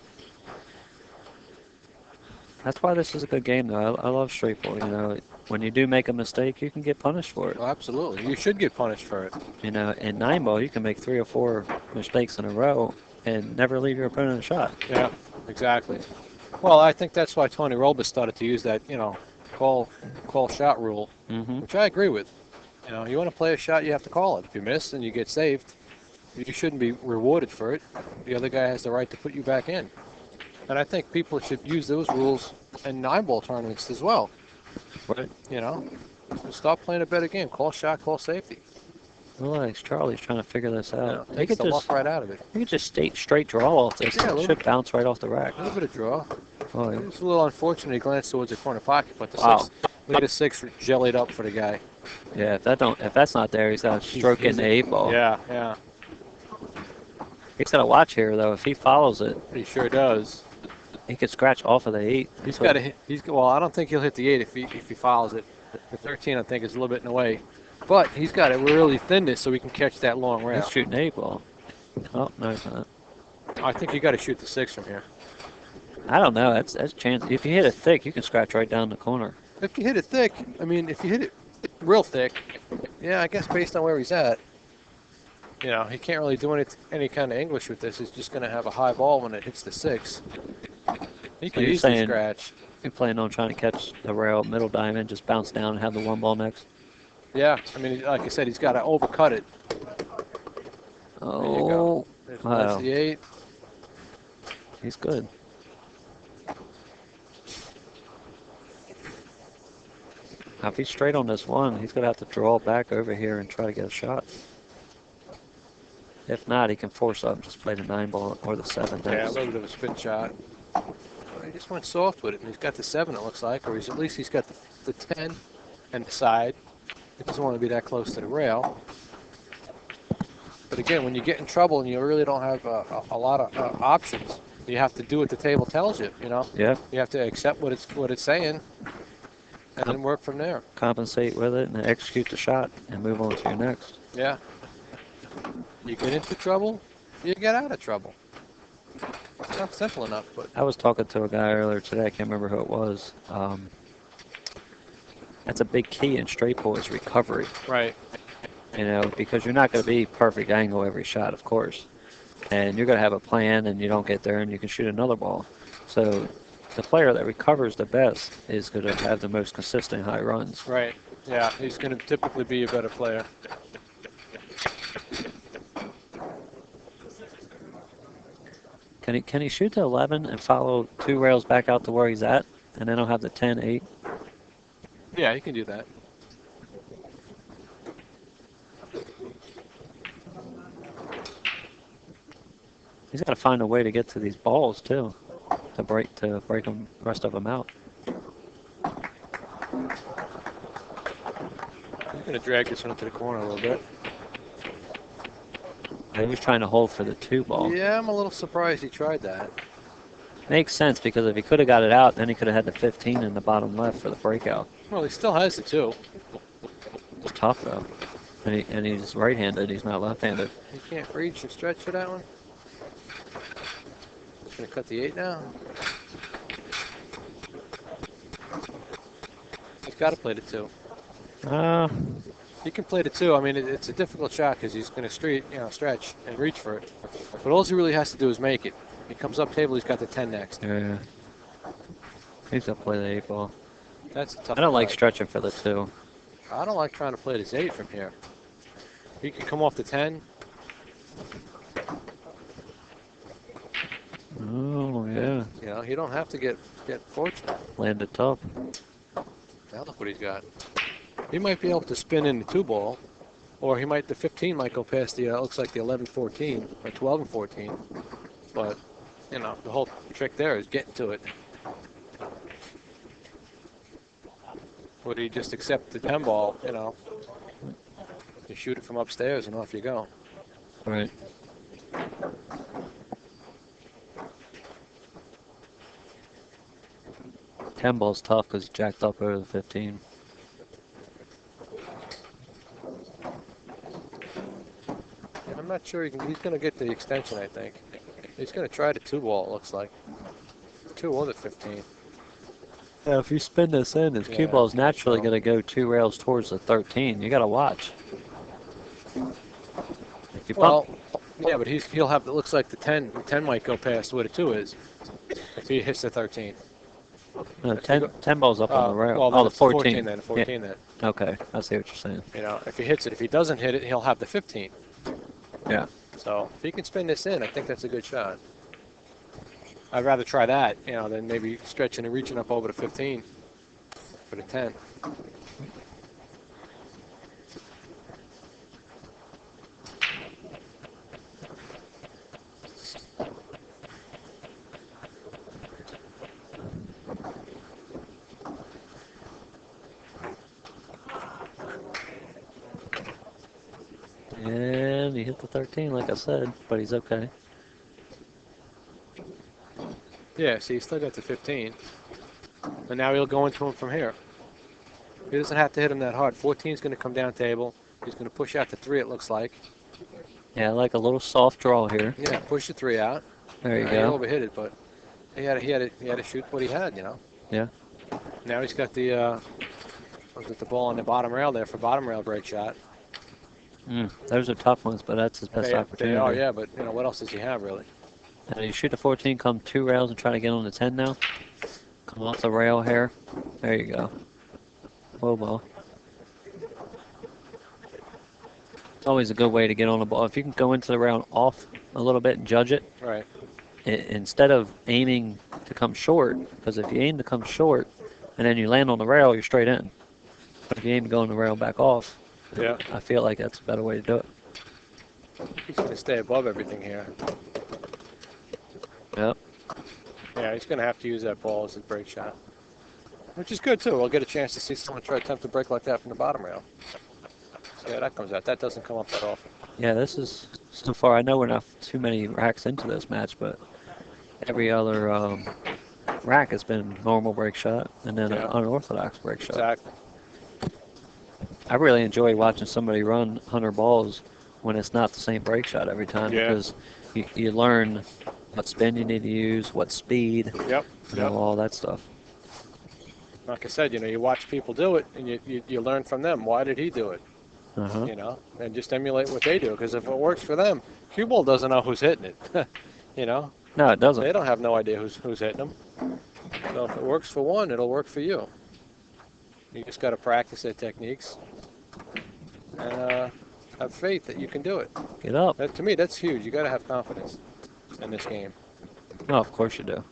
that's why this is a good game, though. I love straight ball. You know, when you do make a mistake, you can get punished for it. Well, absolutely. You should get punished for it. You know, in 9 ball, you can make 3 or 4 mistakes in a row and never leave your opponent a shot. Yeah, exactly. Well, I think that's why Tony Robles started to use that, call shot rule, which I agree with. You know, you want to play a shot, you have to call it. If you miss and you get saved, you shouldn't be rewarded for it. The other guy has the right to put you back in. And I think people should use those rules in 9-ball tournaments as well. Right. You know, stop playing a better game. Call shot, call safety. Well, Charlie's trying to figure this out. Takes the luck right out of it. You could just straight draw off this. Yeah, It should bounce right off the rack. A little bit of draw. Oh, yeah. It's a little unfortunate he glanced towards the corner pocket, but the lead of 6 jellied up for the guy. Yeah, if that's not there, he's got a stroke in the 8 ball. Yeah. He's got to watch here, though. If he follows it, He sure does. he could scratch off of the 8. He's got to hit. Well, I don't think he'll hit the 8 if he follows it. The 13, I think, is a little bit in the way. But he's got to really thin this so he can catch that long rail. He's shooting 8 ball. Oh, no, he's not. I think you got to shoot the 6 from here. I don't know. That's a chance. If you hit it thick, you can scratch right down the corner. If you hit it thick, I mean, if you hit it real thick, yeah, I guess based on where he's at, you know, he can't really do any kind of English with this. He's just going to have a high ball when it hits the 6. He could you're easily saying scratch. You plan on trying to catch the rail, middle diamond, just bounce down and have the 1 ball next? Yeah, I mean, like I said, he's got to overcut it. Oh, There you go. wow. That's the 8. He's good. Now, if he's straight on this 1, he's going to have to draw back over here and try to get a shot. If not, he can force up and just play the 9 ball or the 7 Yeah, a next. little bit of a spin shot. He just went soft with it, and he's got the 7, it looks like, or at least he's got the 10 and the side. He doesn't want to be that close to the rail. But again, when you get in trouble and you really don't have a lot of options, you have to do what the table tells you. You know. Yeah. You have to accept what it's saying, and then work from there. Compensate with it and execute the shot and move on to your next. Yeah. You get into trouble, you get out of trouble. It's not simple enough, but I was talking to a guy earlier today. I can't remember who it was. That's a big key in straight ball is recovery. right. You know, because you're not going to be perfect angle every shot, of course. And you're going to have a plan and you don't get there and you can shoot another ball. So the player that recovers the best is going to have the most consistent high runs. Right. Yeah, he's going to typically be a better player. Can he shoot the 11 and follow 2 rails back out to where he's at? And then he'll have the 10-8? Yeah, he can do that. He's got to find a way to get to these balls, too, to break them, rest of them out. I'm going to drag this one into the corner a little bit. He was trying to hold for the 2 ball. Yeah, I'm a little surprised he tried that. Makes sense, because if he could have got it out, then he could have had the 15 in the bottom left for the breakout. Well, he still has the 2. It's tough, though. And he's right-handed. He's not left-handed. He can't reach and stretch for that one. He's going to cut the 8 now. He's got to play the 2. He can play the 2. I mean, it's a difficult shot because he's going to stretch and reach for it. But all he really has to do is make it. He comes up table, he's got the 10 next. Yeah. He's going to play the 8 ball. That's a tough I don't like part. stretching for the 2. I don't like trying to play this 8 from here. He can come off the 10. Oh, yeah. You know, you don't have to get fortunate. Landed tough. Now look what he's got. He might be able to spin in the 2-ball, or the 15 might go past the, looks like the 11-14, or 12 and 14. But, you know, the whole trick there is getting to it. Would he just accept the 10 ball, you know? You shoot it from upstairs and off you go. Right. Ten ball's tough because jacked up over the 15. I'm not sure he's going to get the extension, I think. He's going to try the 2-ball, it looks like. 2 or the 15. Yeah, if you spin this in, his cue ball's naturally going to go 2 rails towards the 13. You got to watch. If you bump, yeah, but he'll have, it looks like the 10 might go past where the 2 is if he hits the 13. no, 10 ball's up on the rail. Well, Oh, the 14. 14 then, 14 then. Okay, I see what you're saying. You know, if he hits it, if he doesn't hit it, he'll have the 15. Yeah. So if he can spin this in, I think that's a good shot. I'd rather try that, you know, than maybe stretching and reaching up over the 15 for the 10. And he hit the 13, like I said, but he's okay. Yeah, see, he's still got the 15. And now he'll go into him from here. He doesn't have to hit him that hard. 14 is going to come down table. He's going to push out the 3, it looks like. Yeah, like a little soft draw here. Yeah, push the 3 out. There you He go. overhit it, but he had to shoot what he had, you know. Yeah. Now he's got the ball on the bottom rail there for bottom rail break shot. Those are tough ones, but that's his best opportunity. They are, yeah, but you know what else does he have really? Now you shoot the 14, come 2 rails and try to get on the 10 now. Come off the rail here. There you go. Whoa, ball. It's always a good way to get on the ball. If you can go into the round off a little bit and judge it. Right. Instead of aiming to come short, because if you aim to come short and then you land on the rail, you're straight in. But if you aim to go on the rail back off, yeah, I feel like that's a better way to do it. He's going to stay above everything here. Yep. Yeah, he's going to have to use that ball as his break shot, which is good too. We'll get a chance to see someone try to attempt to break like that from the bottom rail. So, yeah, that comes out. That doesn't come up that often. Yeah, this is, so far, I know we're not too many racks into this match, but every other rack has been normal break shot and then an unorthodox break shot. Exactly. I really enjoy watching somebody run 100 balls when it's not the same break shot every time because you learn what spin you need to use, what speed, you know, all that stuff. Like I said, you know, you watch people do it and you learn from them. Why did he do it? You know, and just emulate what they do, because if it works for them, cue ball doesn't know who's hitting it. You know? No, it doesn't. They don't have no idea who's hitting them. So if it works for one, it'll work for you. You just got to practice their techniques and have faith that you can do it. Get up. To me, that's huge. You got to have confidence in this game. No, of course you do.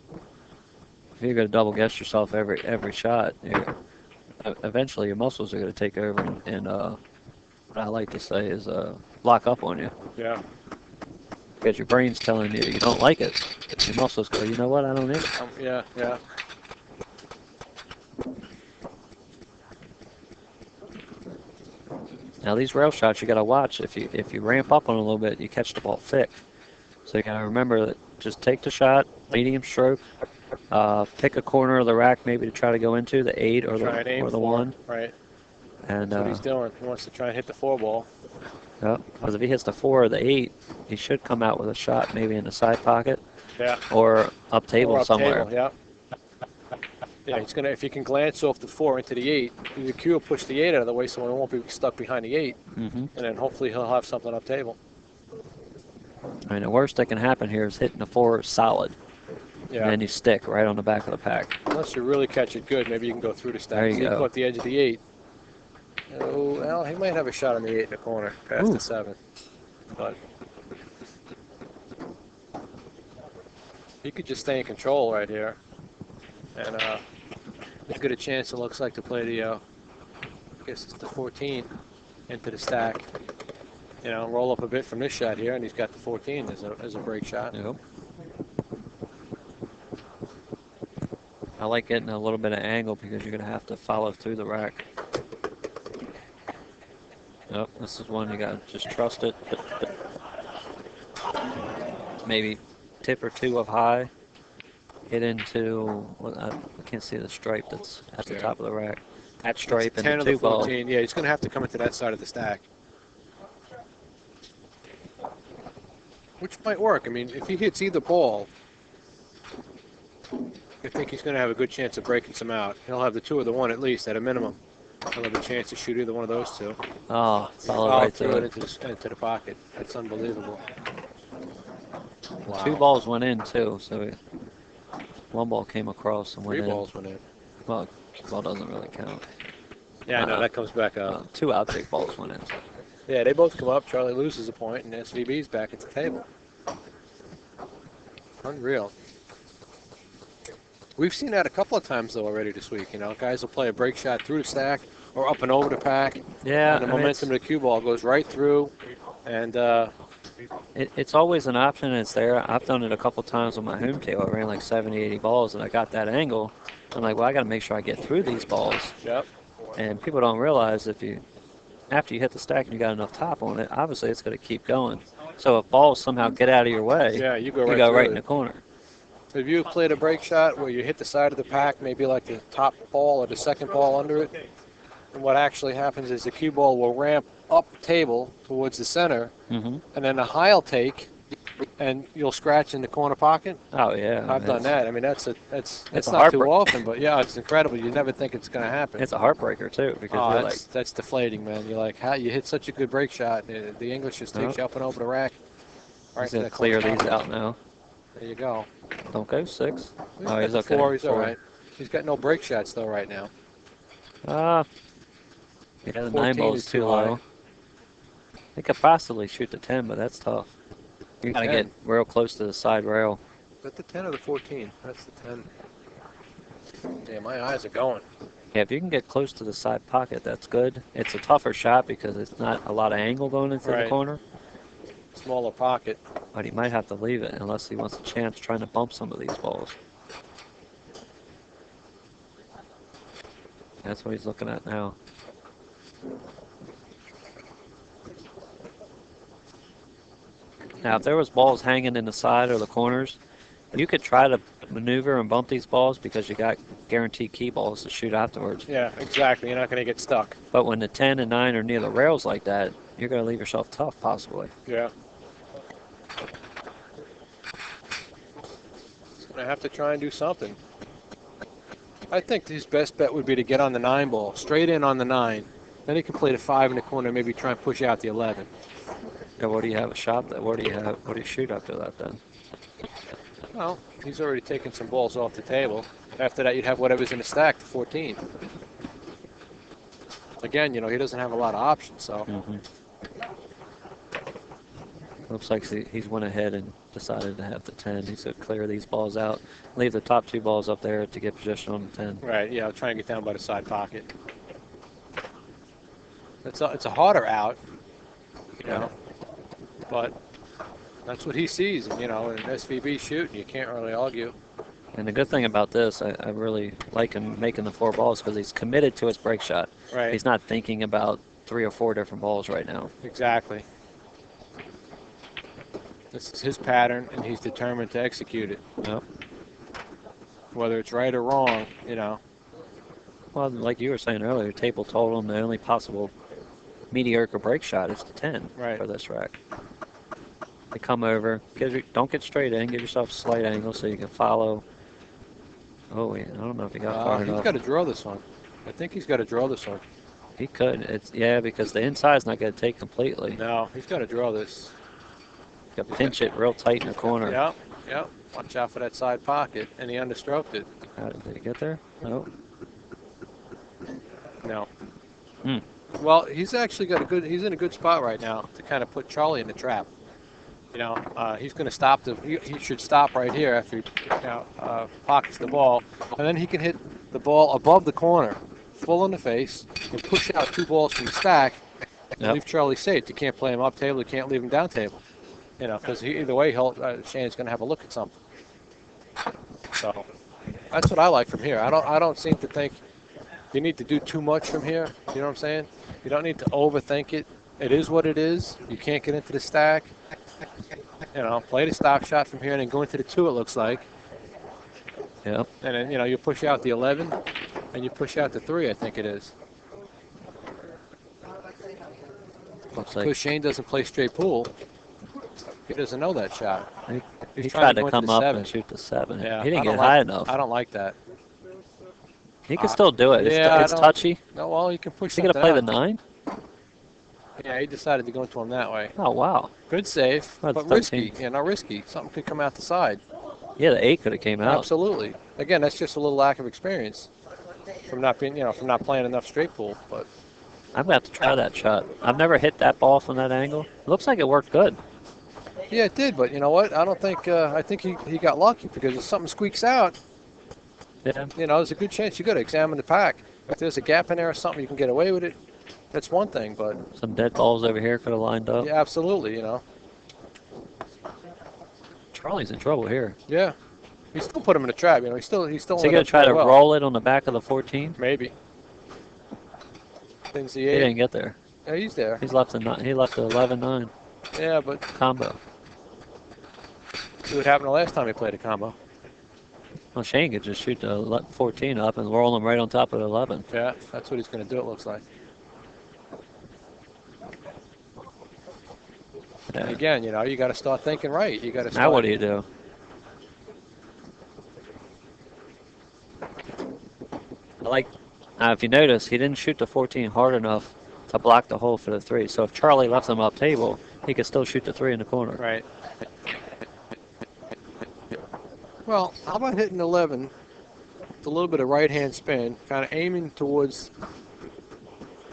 If you're going to double guess yourself every shot, eventually your muscles are going to take over and what I like to say is lock up on you. Yeah. Because your brain's telling you you don't like it. Your muscles go, you know what, I don't need it. Yeah. Now these rail shots you got to watch. If you ramp up on a little bit, you catch the ball thick. So you got to remember that just take the shot, medium stroke, pick a corner of the rack maybe to try to go into the 8 or the 1. Right. And that's what he's doing. He wants to try and hit the 4 ball. Yeah, because if he hits the 4 or the 8, he should come out with a shot maybe in the side pocket. Yeah. Or up table somewhere. Table, yeah, he's gonna. If he can glance off the 4 into the 8, the cue will push the 8 out of the way, so it won't be stuck behind the 8, and then hopefully he'll have something up table. I mean, the worst that can happen here is hitting the 4 solid. Yeah. And then you stick right on the back of the pack. Unless you really catch it good, maybe you can go through the stack. There you go. He caught the edge of the 8. Oh, well, he might have a shot on the 8 in the corner, past the 7. But he could just stay in control right here. And as good a chance it looks like to play the, I guess it's the 14 into the stack. You know, roll up a bit from this shot here, and he's got the 14 as a break shot. Yep. I like getting a little bit of angle because you're going to have to follow through the rack. Yep, this is one you got to just trust it. Maybe tip or two of high. Hit into, well, I can't see the stripe that's at the top of the rack. That stripe and 10 the of the 2 ball. 14. Yeah, he's going to have to come into that side of the stack. Which might work. I mean, if he hits either ball, I think he's going to have a good chance of breaking some out. He'll have the 2 or the 1 at least, at a minimum. He'll have a chance to shoot either one of those 2. Oh, follow right through it. Into the pocket. That's unbelievable. Wow. 2 balls went in, too, so 1 ball came across and went 3 in. balls went in. Well, ball doesn't really count. Yeah, I know, that comes back up. 2 object balls went in. Yeah, they both come up. Charlie loses a point, and SVB's back at the table. Unreal. We've seen that a couple of times, though, already this week. You know, guys will play a break shot through the stack or up and over the pack. Yeah. And the momentum of the cue ball goes right through. And it's always an option. It's there. I've done it a couple times on my home table. I ran like 70, 80 balls, and I got that angle. I'm like, well, I got to make sure I get through these balls. Yep. And people don't realize after you hit the stack and you got enough top on it, obviously it's going to keep going. So if balls somehow get out of your way, yeah, you go right in the corner. So if you played a break shot where you hit the side of the pack, maybe like the top ball or the second ball under it, and what actually happens is the cue ball will ramp up the table towards the center, and then the high will take, and you'll scratch in the corner pocket. Oh yeah, I've done that. I mean, that's a not too often, but yeah, it's incredible. You never think it's going to happen. It's a heartbreaker too because that's deflating, man. You're like, how you hit such a good break shot? The English just takes you up and over the rack. He's going to clear these out now. There you go. Don't go 6. He's okay. 4. He's all right. He's got no break shots though right now. Yeah, the 9 ball is too low. high. They could possibly shoot the 10, but that's tough. You got to get real close to the side rail. Is that the 10 or the 14? That's the 10. Yeah, my eyes are going. Yeah, if you can get close to the side pocket, that's good. It's a tougher shot because it's not a lot of angle going into the corner. Smaller pocket. But he might have to leave it unless he wants a chance trying to bump some of these balls. That's what he's looking at now. Now, if there was balls hanging in the side or the corners, you could try to maneuver and bump these balls because you got guaranteed key balls to shoot afterwards. Yeah, exactly. You're not going to get stuck. But when the 10 and 9 are near the rails like that, you're going to leave yourself tough, possibly. Yeah. He's going to have to try and do something. I think his best bet would be to get on the 9 ball, straight in on the 9. Then he can play the 5 in the corner, maybe try and push out the 11. Yeah, what do you have a shot that? What do you shoot after that then? Well, he's already taken some balls off the table. After that, you'd have whatever's in the stack, the 14. Again, you know, he doesn't have a lot of options, so. Looks like he's went ahead and decided to have the 10. He's going to clear these balls out, leave the top 2 balls up there to get position on the 10. Right, yeah, I'll try and get down by the side pocket. It's a harder out, you know, but that's what he sees, and, you know, in SVB shooting, you can't really argue. And the good thing about this, I really like him making the 4 balls because he's committed to his break shot. Right. He's not thinking about 3 or 4 different balls right now. Exactly. This is his pattern, and he's determined to execute it. Yep. Whether it's right or wrong, you know. Well, like you were saying earlier, table told him the only possible mediocre break shot is the 10 for this rack. They come over, don't get straight in, give yourself a slight angle so you can follow. Oh, wait, I don't know if he got far enough. He's got to draw this one. I think he's got to draw this one. He could. Yeah, because the inside's not going to take completely. No, he's got to draw this. You got to pinch it real tight in the corner. Yep. Watch out for that side pocket, and he understroked it. How did he get there? No. No. Well, he's actually he's in a good spot right now to kind of put Charlie in the trap. You know, he's going to stop he should stop right here after he pockets the ball, and then he can hit the ball above the corner, full in the face, and push out 2 balls from the stack, and leave Charlie safe. You can't play him up table. You can't leave him down table. You know, because either way, Shane's going to have a look at something. So that's what I like from here. I don't seem to think you need to do too much from here. You know what I'm saying? You don't need to overthink it. It is what it is. You can't get into the stack. You know, play the stop shot from here and then go into the 2, it looks like. Yep. And then, you know, you push out the 11 and you push out the 3, I think it is. Looks Because like Shane doesn't play straight pool. He doesn't know that shot. he trying tried to go come into up 7. and shoot the 7. Yeah, He didn't I don't get like- high enough. I don't like that. He can still do it. yeah, It's I don't- touchy. No, well, you can push Is he going to something play out. the 9? Yeah, he decided to go into him that way. Oh, wow. Good save, That's but 13. risky. Risky. Something could come out the side. Yeah, the 8 could have came out. Absolutely. Again, that's just a little lack of experience from not being, from not playing enough straight pool. But I'm going to have to try that shot. I've never hit that ball from that angle. Looks like it worked good. yeah, it did. But you know what? I don't think. I think he got lucky because if something squeaks out, Yeah. there's a good chance you got to examine the pack. If there's a gap in there or something, you can get away with it. That's one thing. But Some dead balls over here could have lined up. yeah, absolutely. Charlie's in trouble here. Yeah. He still put him in a trap. He's still. Is he let going to him try play to well. roll it on the back of the 14? Maybe. Things he He ate. didn't get there. Yeah, he's there. He left the 11-9 Yeah, but combo. see what happened the last time he played a combo. Well, Shane could just shoot the 14 up and roll him right on top of the 11. Yeah, that's what he's going to do, it looks like. Yeah. And again, you got to start thinking right. You got to. Now what do you do? If you notice, he didn't shoot the 14 hard enough to block the hole for the 3. So if Charlie left him up table, he could still shoot the 3 in the corner. Right. Well, how about hitting 11 with a little bit of right-hand spin, kind of aiming towards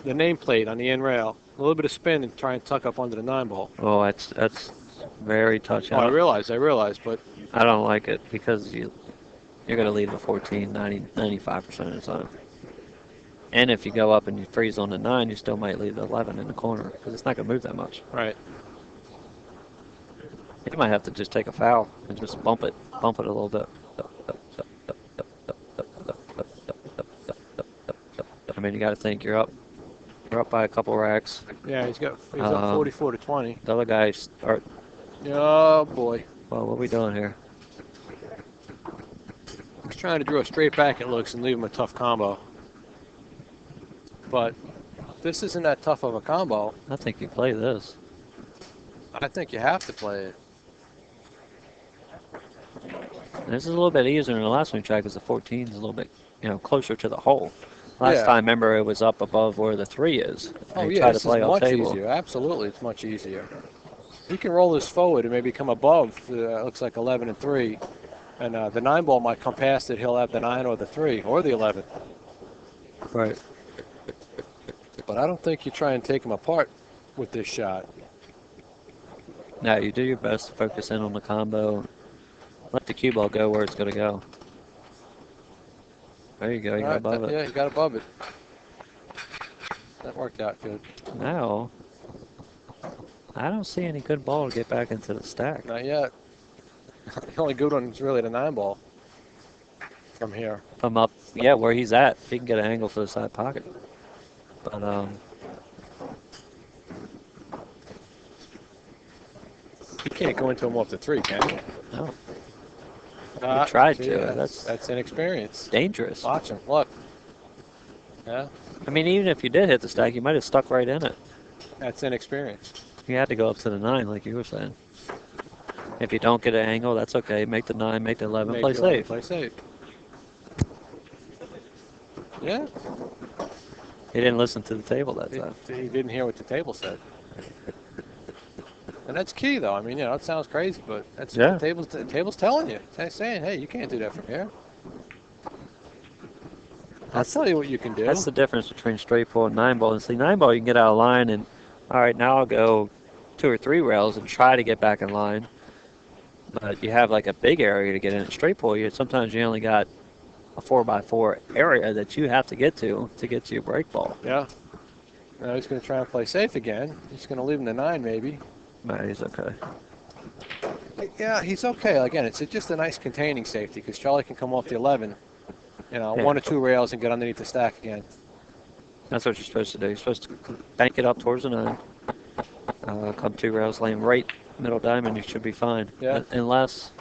the nameplate on the end rail, a little bit of spin and try and tuck up under the 9 ball. Oh, that's very touchy. Oh, I realize, but I don't like it because you're going to leave the 14 95% of the time. And if you go up and you freeze on the 9, you still might leave the 11 in the corner because it's not going to move that much. right. You might have to just take a foul and just bump it a little bit. I mean, you got to think you're up by a couple racks. Yeah, he's up 44 to 20. The other guys are. Oh boy, Well, what are we doing here? he's trying to draw a straight back it looks and leave him a tough combo. But this isn't that tough of a combo. I think you play this. I think you have to play it. This is a little bit easier than the last one we tried because the 14 is a little bit, closer to the hole. Last Yeah. time, remember, it was up above where the 3 is. Oh You yeah, try to this play is off much table. easier. Absolutely, it's much easier. He can roll this forward and maybe come above. Looks like 11 and 3, and the 9 ball might come past it. He'll have the 9 or the 3 or the 11. Right. But I don't think you try and take him apart with this shot. Now, you do your best to focus in on the combo. Let the cue ball go where it's going to go. There you go. You got above it. Yeah, you got above it. That worked out good. Now, I don't see any good ball to get back into the stack. Not yet. The only good one is really the 9 ball from here. From up, yeah, where he's at. He can get an angle for the side pocket. But, You can't go into him off the 3, can you? no, he tried to. Yeah, That's that's inexperience. dangerous. Watch him. Look. Yeah, I mean, even if you did hit the stack, you might have stuck right in it. that's inexperience. You had to go up to the 9, like you were saying. If you don't get an angle, that's okay. Make the 9, make the 11, play safe. Play safe. Yeah. He didn't listen to the table that time. He didn't hear what the table said. And that's key, though. I mean, it sounds crazy, but that's Yeah. what the table's telling you. It's saying, hey, you can't do that from here. I'll tell you what you can do. That's the difference between straight ball and 9 ball. And see, 9 ball, you can get out of line and, all right, now I'll go 2 or 3 rails and try to get back in line. But you have like a big area to get in. Straight ball, sometimes you only got a 4x4 area that you have to get to your break ball. Yeah. Now he's going to try and play safe again. He's going to leave him to 9 maybe. No, he's okay. Yeah, he's okay. Again, it's just a nice containing safety because Charlie can come off the 11, Yeah. 1 or 2 rails and get underneath the stack again. That's what you're supposed to do. You're supposed to bank it up towards the 9. Come 2 rails, lane right, middle diamond, you should be fine. Yeah. Unless,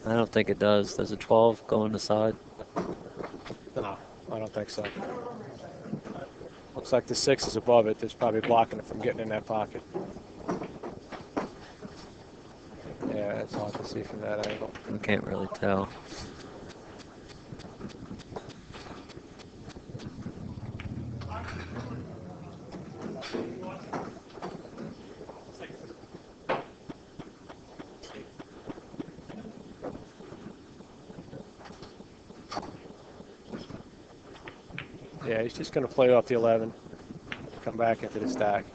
I don't think it does. Does a 12 go on the side? No, I don't think so. Looks like the 6 is above it. That's probably blocking it from getting in that pocket. Yeah, it's hard to see from that angle. I can't really tell. Yeah, he's just going to play off the 11, come back into the stack.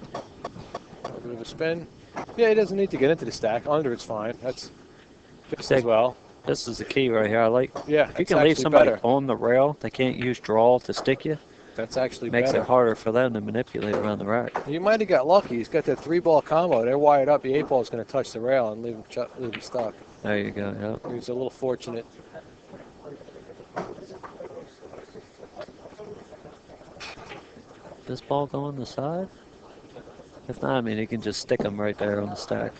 A bit of a spin. Yeah, he doesn't need to get into the stack. Under it's fine. That's just as well. This is the key right here. I like. Yeah, If you it's can leave actually somebody better. on the rail, they can't use draw to stick you. That's actually Makes better. it harder for them to manipulate around the rack. You might have got lucky. He's got that 3-ball combo. They're wired up. The 8-ball is going to touch the rail and leave him stuck. There you go. Yeah. He was a little fortunate. This ball go on the side? If not, I mean, you can just stick them right there on the stack.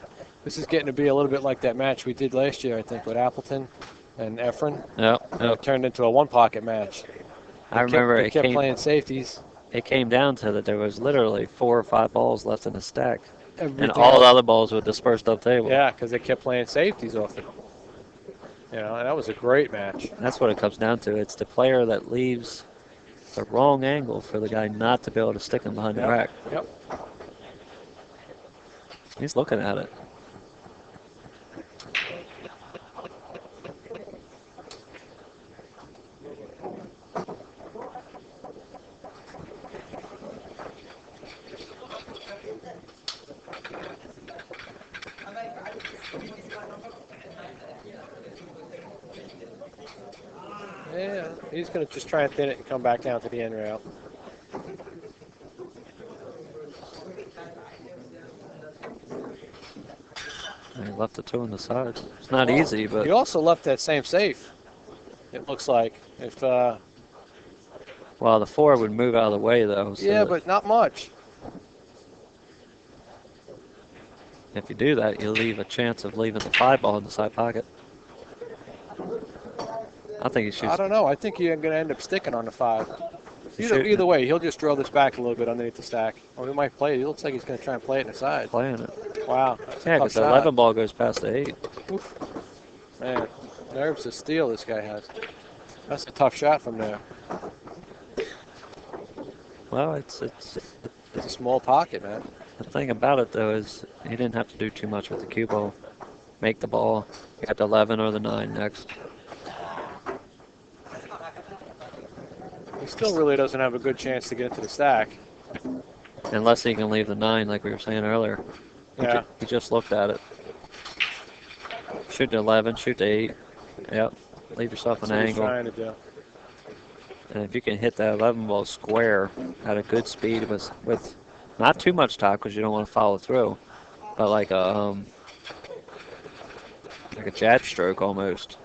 This is getting to be a little bit like that match we did last year, I think, with Appleton and Efren. Yep. It turned into a one-pocket match. I remember They kept playing safeties. It came down to that there was literally 4 or 5 balls left in the stack. Everything And all else- the other balls were dispersed up table. Yeah, because they kept playing safeties off it. And that was a great match. That's what it comes down to. It's the player that leaves the wrong angle for the guy not to be able to stick him behind the rack. Yep. He's looking at it. Yeah, he's going to just try and thin it and come back down to the end rail. And he left the 2 on the side. It's not easy, but He also left that same safe, it looks like. If well, the 4 would move out of the way though. So yeah, but not much. if you do that, you leave a chance of leaving the 5 ball in the side pocket. I think he shoots. I don't know. I think you're going to end up sticking on the 5. Shooting Either way, he'll just draw this back a little bit underneath the stack. Or he might play it. He looks like he's going to try and play it in the side. Playing it. Wow. That's a Yeah, tough because the shot. 11 ball goes past the 8. Oof. Man, nerves of steel this guy has. That's a tough shot from there. Well, it's It's a small pocket, man. the thing about it though is he didn't have to do too much with the cue ball. Make the ball. You got the 11 or the 9 next. He still really doesn't have a good chance to get into the stack. Unless he can leave the 9 like we were saying earlier. Yeah. He just looked at it. Shoot the 11, shoot the 8. Yep. Leave yourself That's an what he's angle. trying to do. And if you can hit that 11 ball square at a good speed with not too much top because you don't want to follow through, but like a jab stroke almost.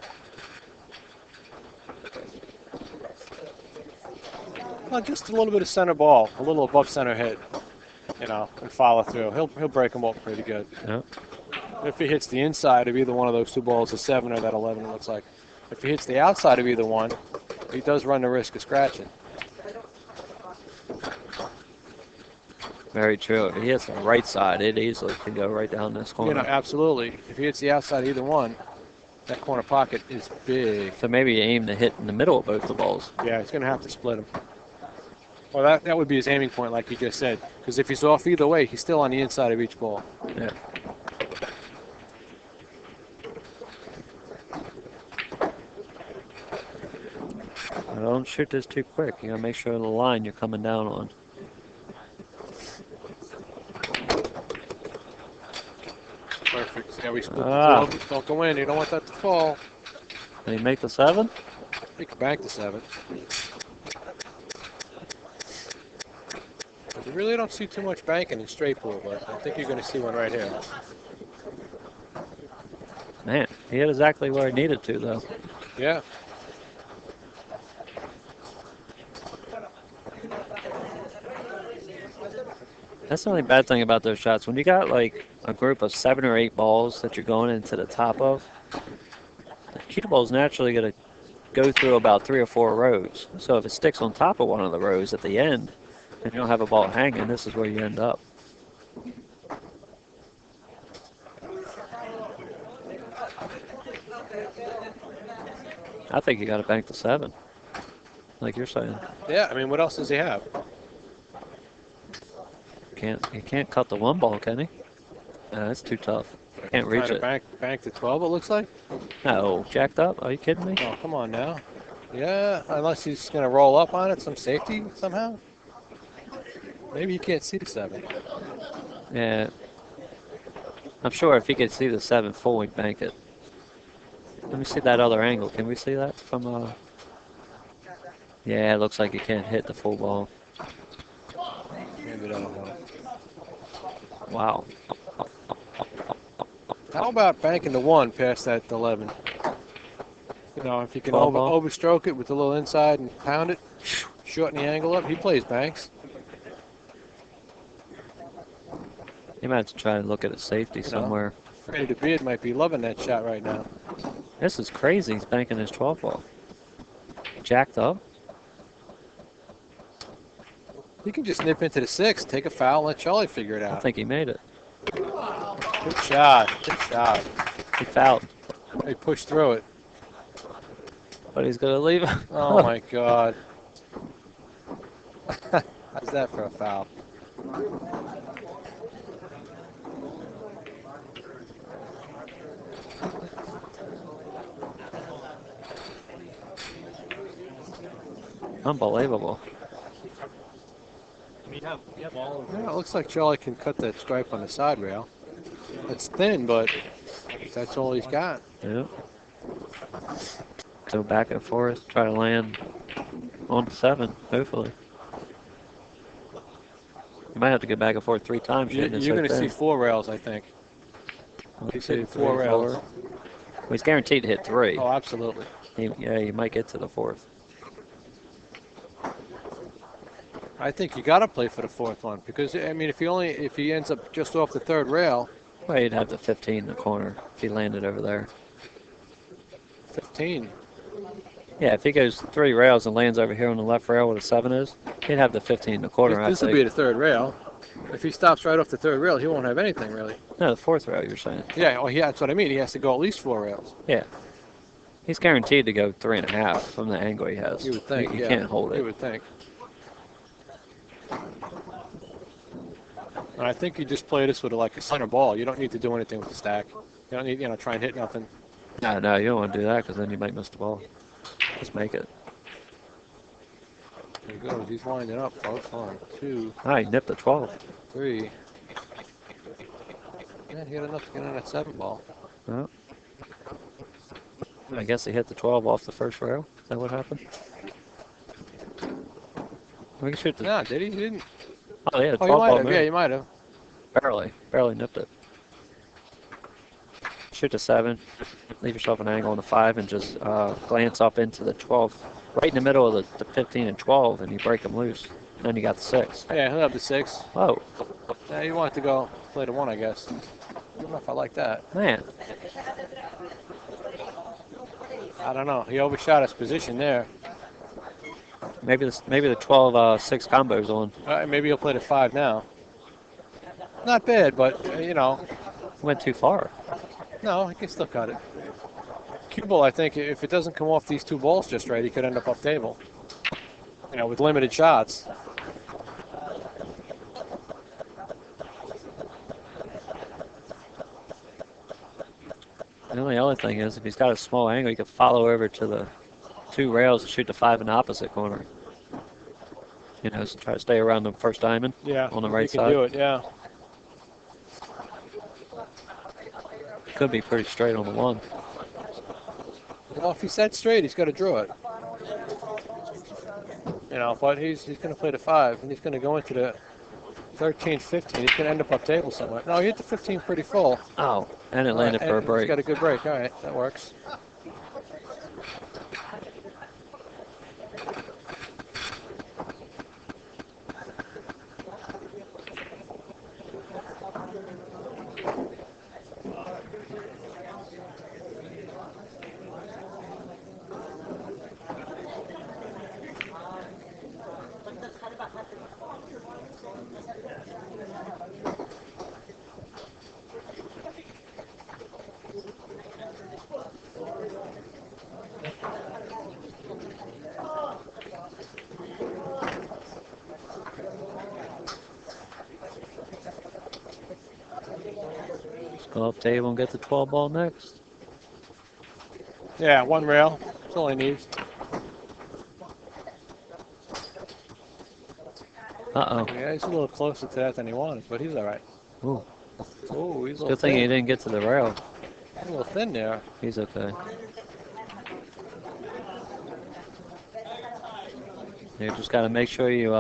Well, just a little bit of center ball, a little above center hit, and follow through. He'll break them up pretty good. Yep. If he hits the inside of either one of those 2 balls, the 7 or that 11, it looks like. If he hits the outside of either one, he does run the risk of scratching. Very true. If he hits the right side, it easily can go right down this corner. Absolutely. If he hits the outside of either one, that corner pocket is big. So maybe aim to hit in the middle of both the balls. Yeah, he's going to have to split them. Well, that would be his aiming point, like you just said. Because if he's off either way, he's still on the inside of each ball. Yeah. Now don't shoot this too quick. You gotta make sure the line you're coming down on. Perfect. Yeah, we split Ah. the 2. Don't go in. You don't want that to fall. Did he make the 7? He could bank the 7. But you really don't see too much banking in straight pool, but I think you're going to see one right here. Man, he hit exactly where he needed to, though. Yeah. That's the only bad thing about those shots. When you got like a group of 7 or 8 balls that you're going into the top of, the cue ball's naturally going to go through about 3 or 4 rows. So if it sticks on top of one of the rows at the end, and you don't have a ball hanging, this is where you end up. I think you got to bank the 7, like you're saying. Yeah, I mean, what else does he have? He can't cut the 1 ball, can he? No, that's too tough. Can't reach it. Bank the 12, it looks like. No, jacked up? Are you kidding me? Oh, come on now. Yeah, unless he's going to roll up on it, some safety somehow. Maybe he can't see the 7. Yeah. I'm sure if he could see the 7 full, he'd bank it. Let me see that other angle. Can we see that from Yeah, it looks like he can't hit the full ball. Maybe that'll help. Wow. How about banking the 1 past that 11? You know, if you can 12 ball? overstroke it with a little inside and pound it, shorten the angle up. He plays banks. He might have to try and look at a safety somewhere. Freddie DeBeard might be loving that shot right now. This is crazy. He's banking his 12 ball. Jacked up. He can just nip into the 6, take a foul, and let Charlie figure it I out. think he made it. Good shot. Good shot. He fouled. He pushed through it. But he's going to leave. Oh, my God. How's that for a foul? Unbelievable. Yeah, it looks like Charlie can cut that stripe on the side rail. It's thin, but that's all he's got. Yeah. Go back and forth, try to land on the 7, hopefully. You might have to go back and forth 3 times. You're going to see 4 rails, I think. He's hitting 4 rails. Well, he's guaranteed to hit 3. Oh, absolutely. He might get to the 4th. I think you got to play for the 4th one because I mean, if he ends up just off the 3rd rail, Well, he'd have the 15 in the corner if he landed over there. 15. Yeah, if he goes 3 rails and lands over here on the left rail where the 7 is, he'd have the 15 in the corner. This will be the 3rd rail. If he stops right off the 3rd rail, he won't have anything really. No, the 4th rail, you're saying. Yeah, well, that's what I mean. He has to go at least 4 rails. Yeah. He's guaranteed to go 3.5 from the angle he has. You would think. You can't hold it. You would think. And I think you just play this with like a center ball. You don't need to do anything with the stack. You don't need, try and hit nothing. No, you don't want to do that because then you might miss the ball. Just make it. There he goes. He's winding up, folks. 1, 2, He nipped the 12. 3. Yeah, he had enough to get on that 7 ball. Oh. I guess he hit the 12 off the first rail. Is that what happened? We can shoot the... No, did he? He didn't. Oh, yeah, the 12 Oh, you ball might have. moved. Yeah, you might have. Barely nipped it. Shoot the 7, leave yourself an angle on the 5, and just glance up into the 12, right in the middle of the 15 and 12, and you break them loose. And then you got the 6. Yeah, he'll have the 6. Whoa, Yeah, you want it to go play the 1, I guess. I don't know if I like that. man. I don't know. He overshot his position there. Maybe the 12 6 combo's on. Maybe he'll play the 5 now. Not bad, but Went too far. no, he can still cut it. Cue ball, I think, if it doesn't come off these 2 balls just right, he could end up table. With limited shots. The only other thing is, if he's got a small angle, he could follow over to the 2 rails and shoot the 5 in the opposite corner. So try to stay around the first diamond. Yeah, on the right he side. can do it. Yeah. Could be pretty straight on the 1. Well, if he's set straight, he's got to draw it. You know, but he's going to play the 5, and he's going to go into the 13, 15. He's going to end up table somewhere. No, he hit the 15 pretty full. Oh, and it landed for a He's break. got a good break. All right, that works. Go up table and get the 12 ball next. Yeah, 1 rail. That's all he needs. Uh-oh. Yeah, he's a little closer to that than he wanted, but he's all right. Ooh. Oh, he's a little Good thing thin. he didn't get to the rail. A little thin there. He's okay. You just got to make sure you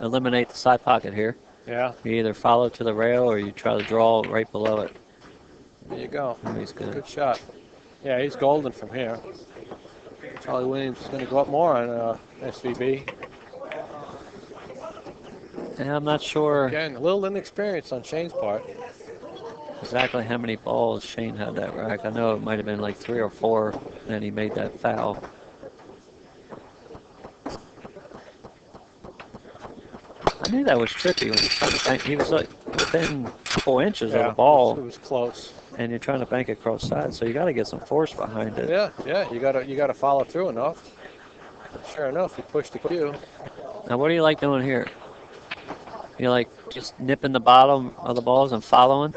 eliminate the side pocket here. Yeah. You either follow to the rail or you try to draw right below it. There you go. Oh, he's good. Good shot. Yeah, he's golden from here. Charlie Williams is going to go up more on SVB. And I'm not sure Again, a little inexperience on Shane's part. exactly how many balls Shane had that rack. I know it might have been like 3 or 4, and then he made that foul. I knew that was tricky when he tried to bank. He was like within a couple inches of the ball, It was close. and you're trying to bank it cross side, so you got to get some force behind it. Yeah, you gotta follow through enough. Sure enough, he pushed the cue. Now, what do you like doing here? You like just nipping the bottom of the balls and following,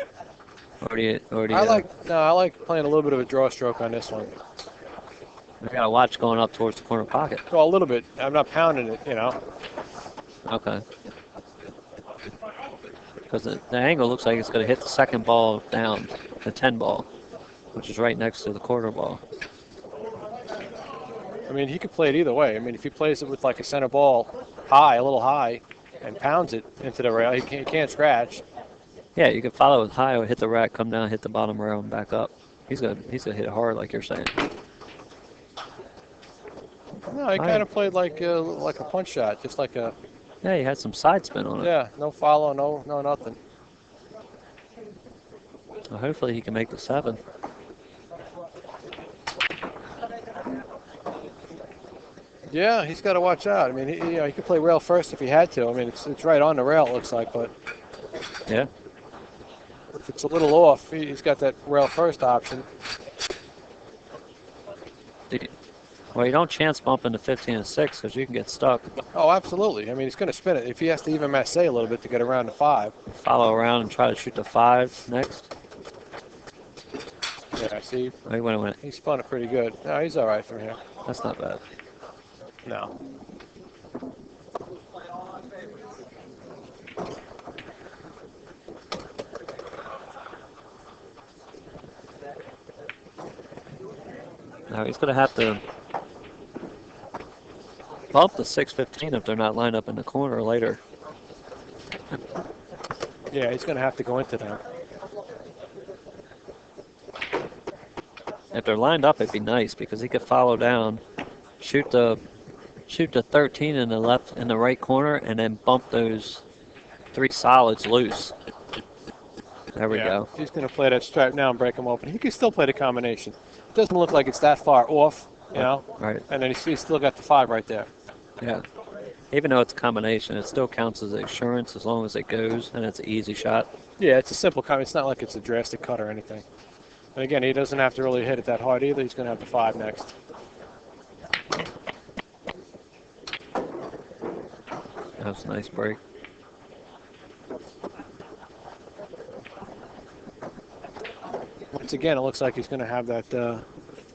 or do you? I like playing a little bit of a draw stroke on this one. You got to watch going up towards the corner pocket. Well, a little bit. I'm not pounding it, you know. Okay. Because the angle looks like it's going to hit the second ball down, the 10 ball, which is right next to the quarter ball. I mean, he could play it either way. I mean, if he plays it with like a center ball high, a little high, and pounds it into the rail, he can't scratch. Yeah, you can follow it high or hit the rack, come down, hit the bottom rail, and back up. He's gonna hit it hard, like you're saying. No, he kind of played like a punch shot, just like a. Yeah, he had some side spin on it. Yeah, no follow, no nothing. Well, hopefully he can make the 7. Yeah, he's got to watch out. I mean, he could play rail first if he had to. I mean, it's right on the rail, it looks like, but Yeah. if it's a little off, he's got that rail first option. Well, you don't chance bump into 15 and 6 because you can get stuck. Oh, absolutely. I mean, he's going to spin it. If he has to even masse a little bit to get around the 5. Follow around and try to shoot the 5 next. Yeah, see, Oh, he went. he spun it pretty good. No, he's all right from here. That's not bad. No. Now he's going to have to bump the 615 if they're not lined up in the corner later. Yeah, he's going to have to go into that. If they're lined up, it'd be nice because he could follow down, shoot the 13 in the right corner, and then bump those 3 solids loose. There we go. He's going to play that stripe now and break him open. He can still play the combination. It doesn't look like it's that far off, you know. Right. And then he's still got the 5 right there. Yeah. Even though it's a combination, it still counts as insurance as long as it goes and it's an easy shot. Yeah, it's a simple combination. It's not like it's a drastic cut or anything. And again, he doesn't have to really hit it that hard either. He's going to have the 5 next. That was a nice break. Once again, it looks like he's going to have that,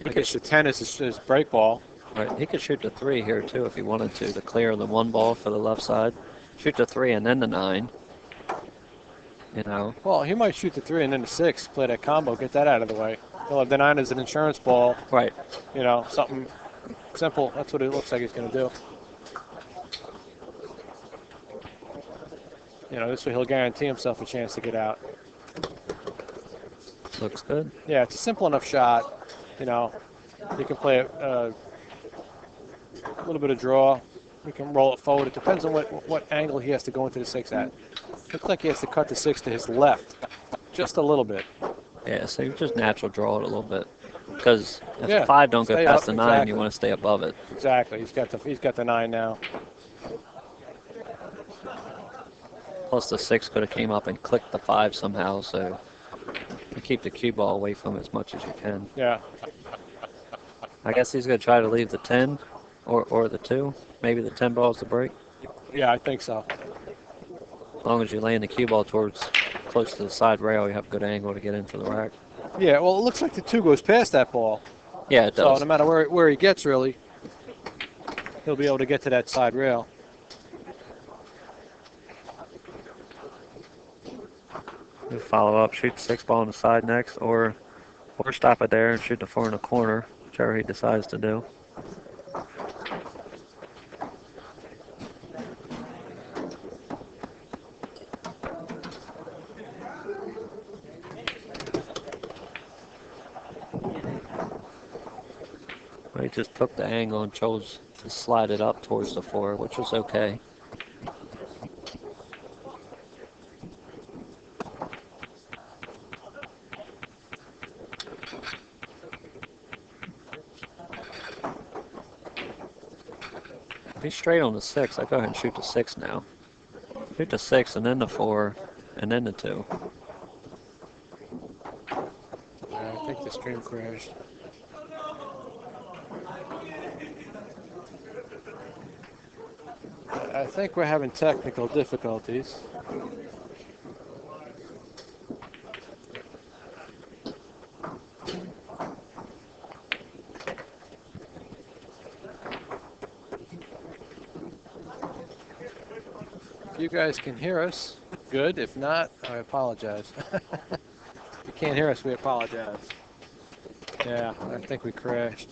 I guess the 10 is his break ball. Right. He could shoot the 3 here too if he wanted to clear the 1 ball for the left side. Shoot the 3 and then the 9. You know. Well, he might shoot the 3 and then the 6, play that combo, get that out of the way. He'll have the 9 as an insurance ball. Right. You know, something simple. That's what it looks like he's going to do. You know, this way he'll guarantee himself a chance to get out. Looks good. Yeah, it's a simple enough shot. You know, he can play a little bit of draw. He can roll it forward. It depends on what angle he has to go into the 6 at. Looks like he has to cut the 6 to his left, just a little bit. Yeah, so you just natural draw it a little bit. Because if Yeah, the 5 don't go stay past up, the 9, exactly. you want to stay above it. Exactly. He's got the 9 now. Plus the 6 could have came up and clicked the 5 somehow, so you keep the cue ball away from it as much as you can. Yeah. I guess he's going to try to leave the 10 or the 2. Maybe the 10 ball is the break. Yeah, I think so. As long as you land the cue ball towards close to the side rail, you have a good angle to get into the rack. Yeah, well, it looks like the 2 goes past that ball. Yeah, it So does. no matter where he gets, really, he'll be able to get to that side rail. You follow up, shoot the 6 ball on the side next, or stop it there and shoot the 4 in the corner, whichever he decides to do. Well, he just took the angle and chose to slide it up towards the 4, which was okay. If he's straight on the 6, I'd go ahead and shoot the 6 now. Shoot the 6 and then the 4 and then the 2. I think the stream crashed. I think we're having technical difficulties. If you guys can hear us, good. If not, I apologize. If you can't hear us, we apologize. Yeah, I think we crashed.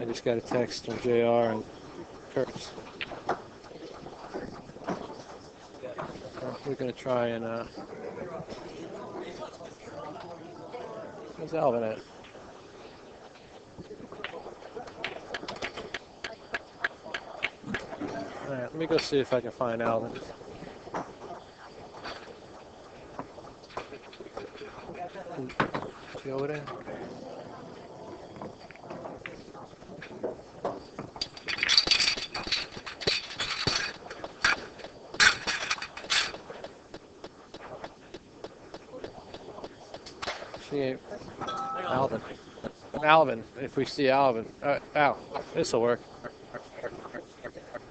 I just got a text from JR and Kurtz. We're going to try and... Where's Alvin at? All right, let me go see if I can find Alvin. Is he over there? She ain't. Alvin. Alvin, if we see Alvin. Ow, this'll work.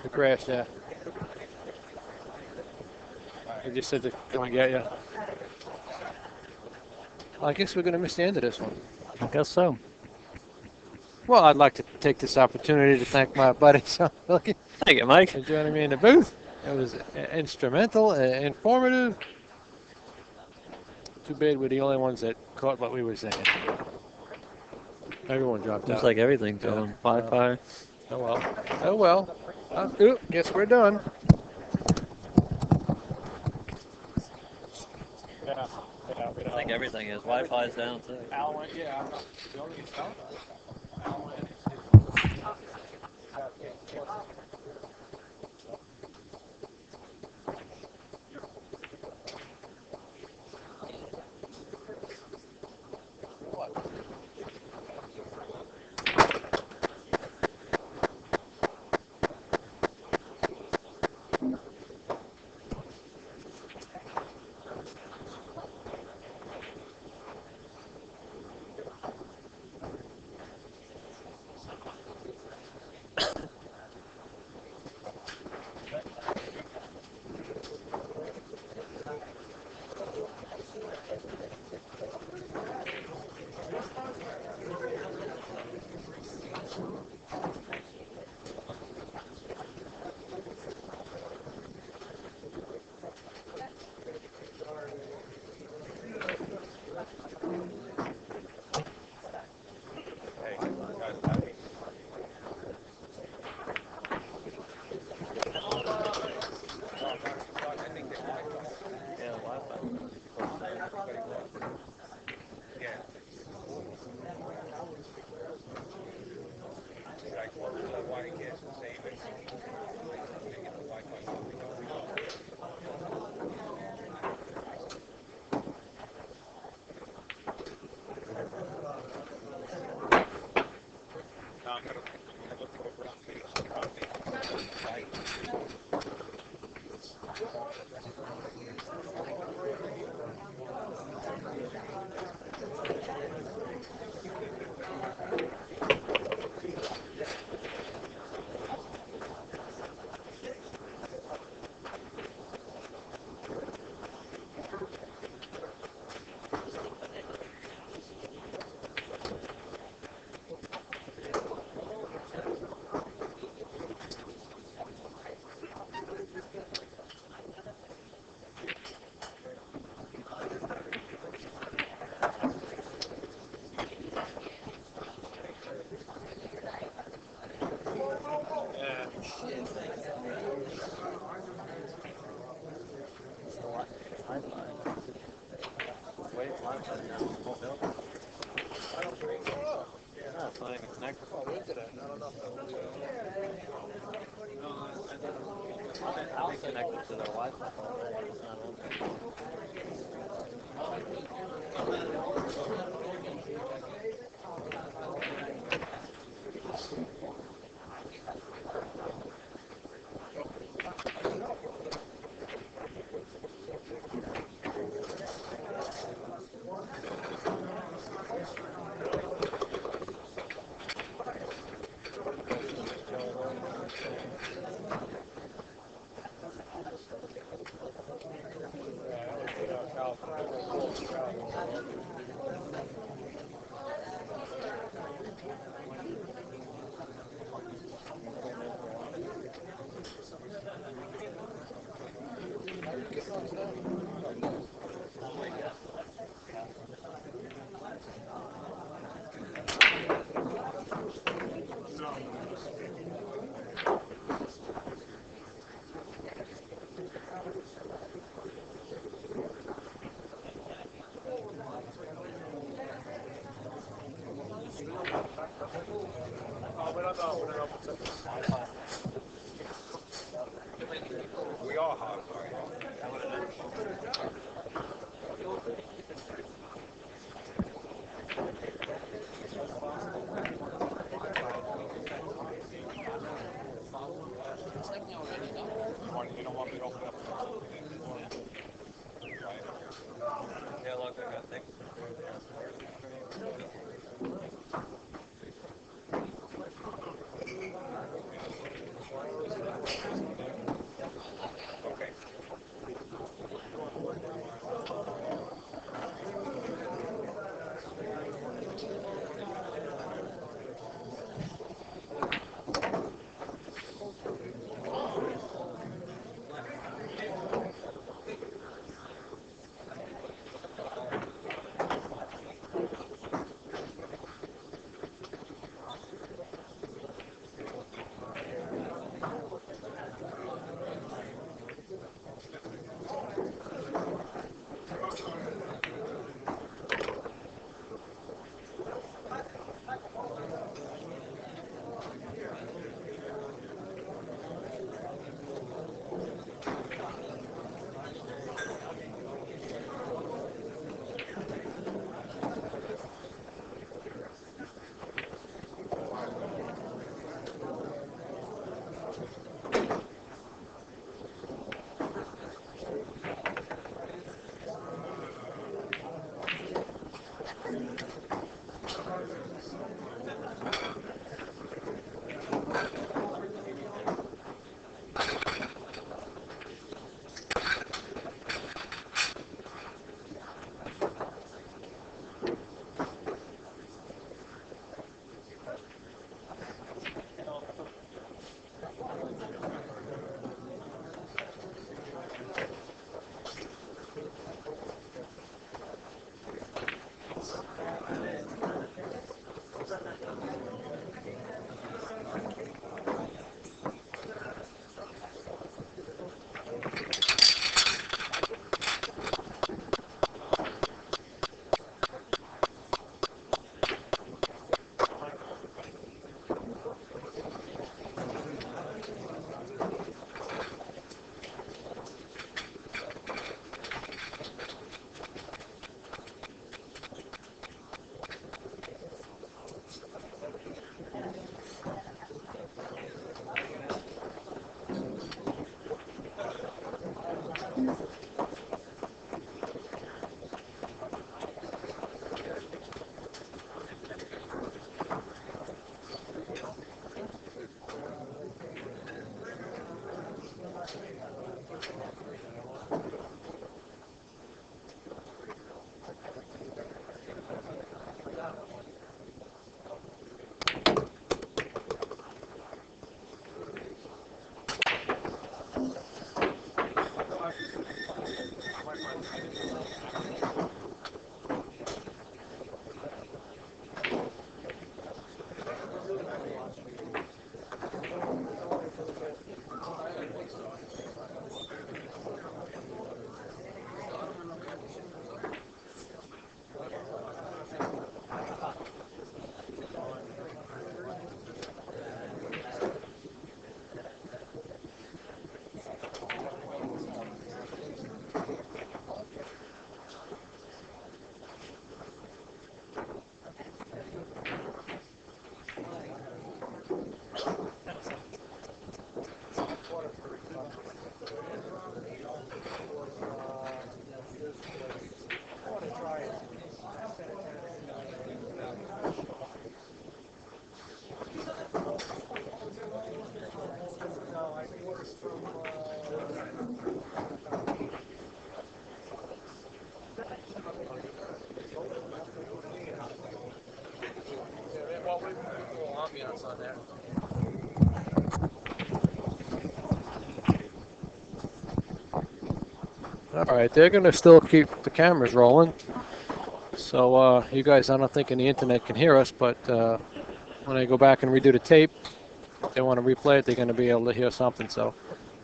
It crashed, yeah. He just said to come and get you. Well, I guess we're going to miss the end of this one. I guess so. Well, I'd like to take this opportunity to thank my buddy Sean Wilkie Thank you, Mike. for joining me in the booth. It was instrumental, informative. Too bad we're the only ones that caught what we were saying. Everyone dropped Looks out. like everything's going. Wi-Fi. Oh well. Oh well. Guess we're done. Yeah. I think everything is. Wi-Fi's down too. Alan, yeah. it's not even connected. Oh, internet, not enough. I'll connect it to their Wi-Fi already. It's not on there. We are hot. All right, they're going to still keep the cameras rolling. So you guys, I don't think any internet can hear us, but when I go back and redo the tape, if they want to replay it, they're going to be able to hear something. So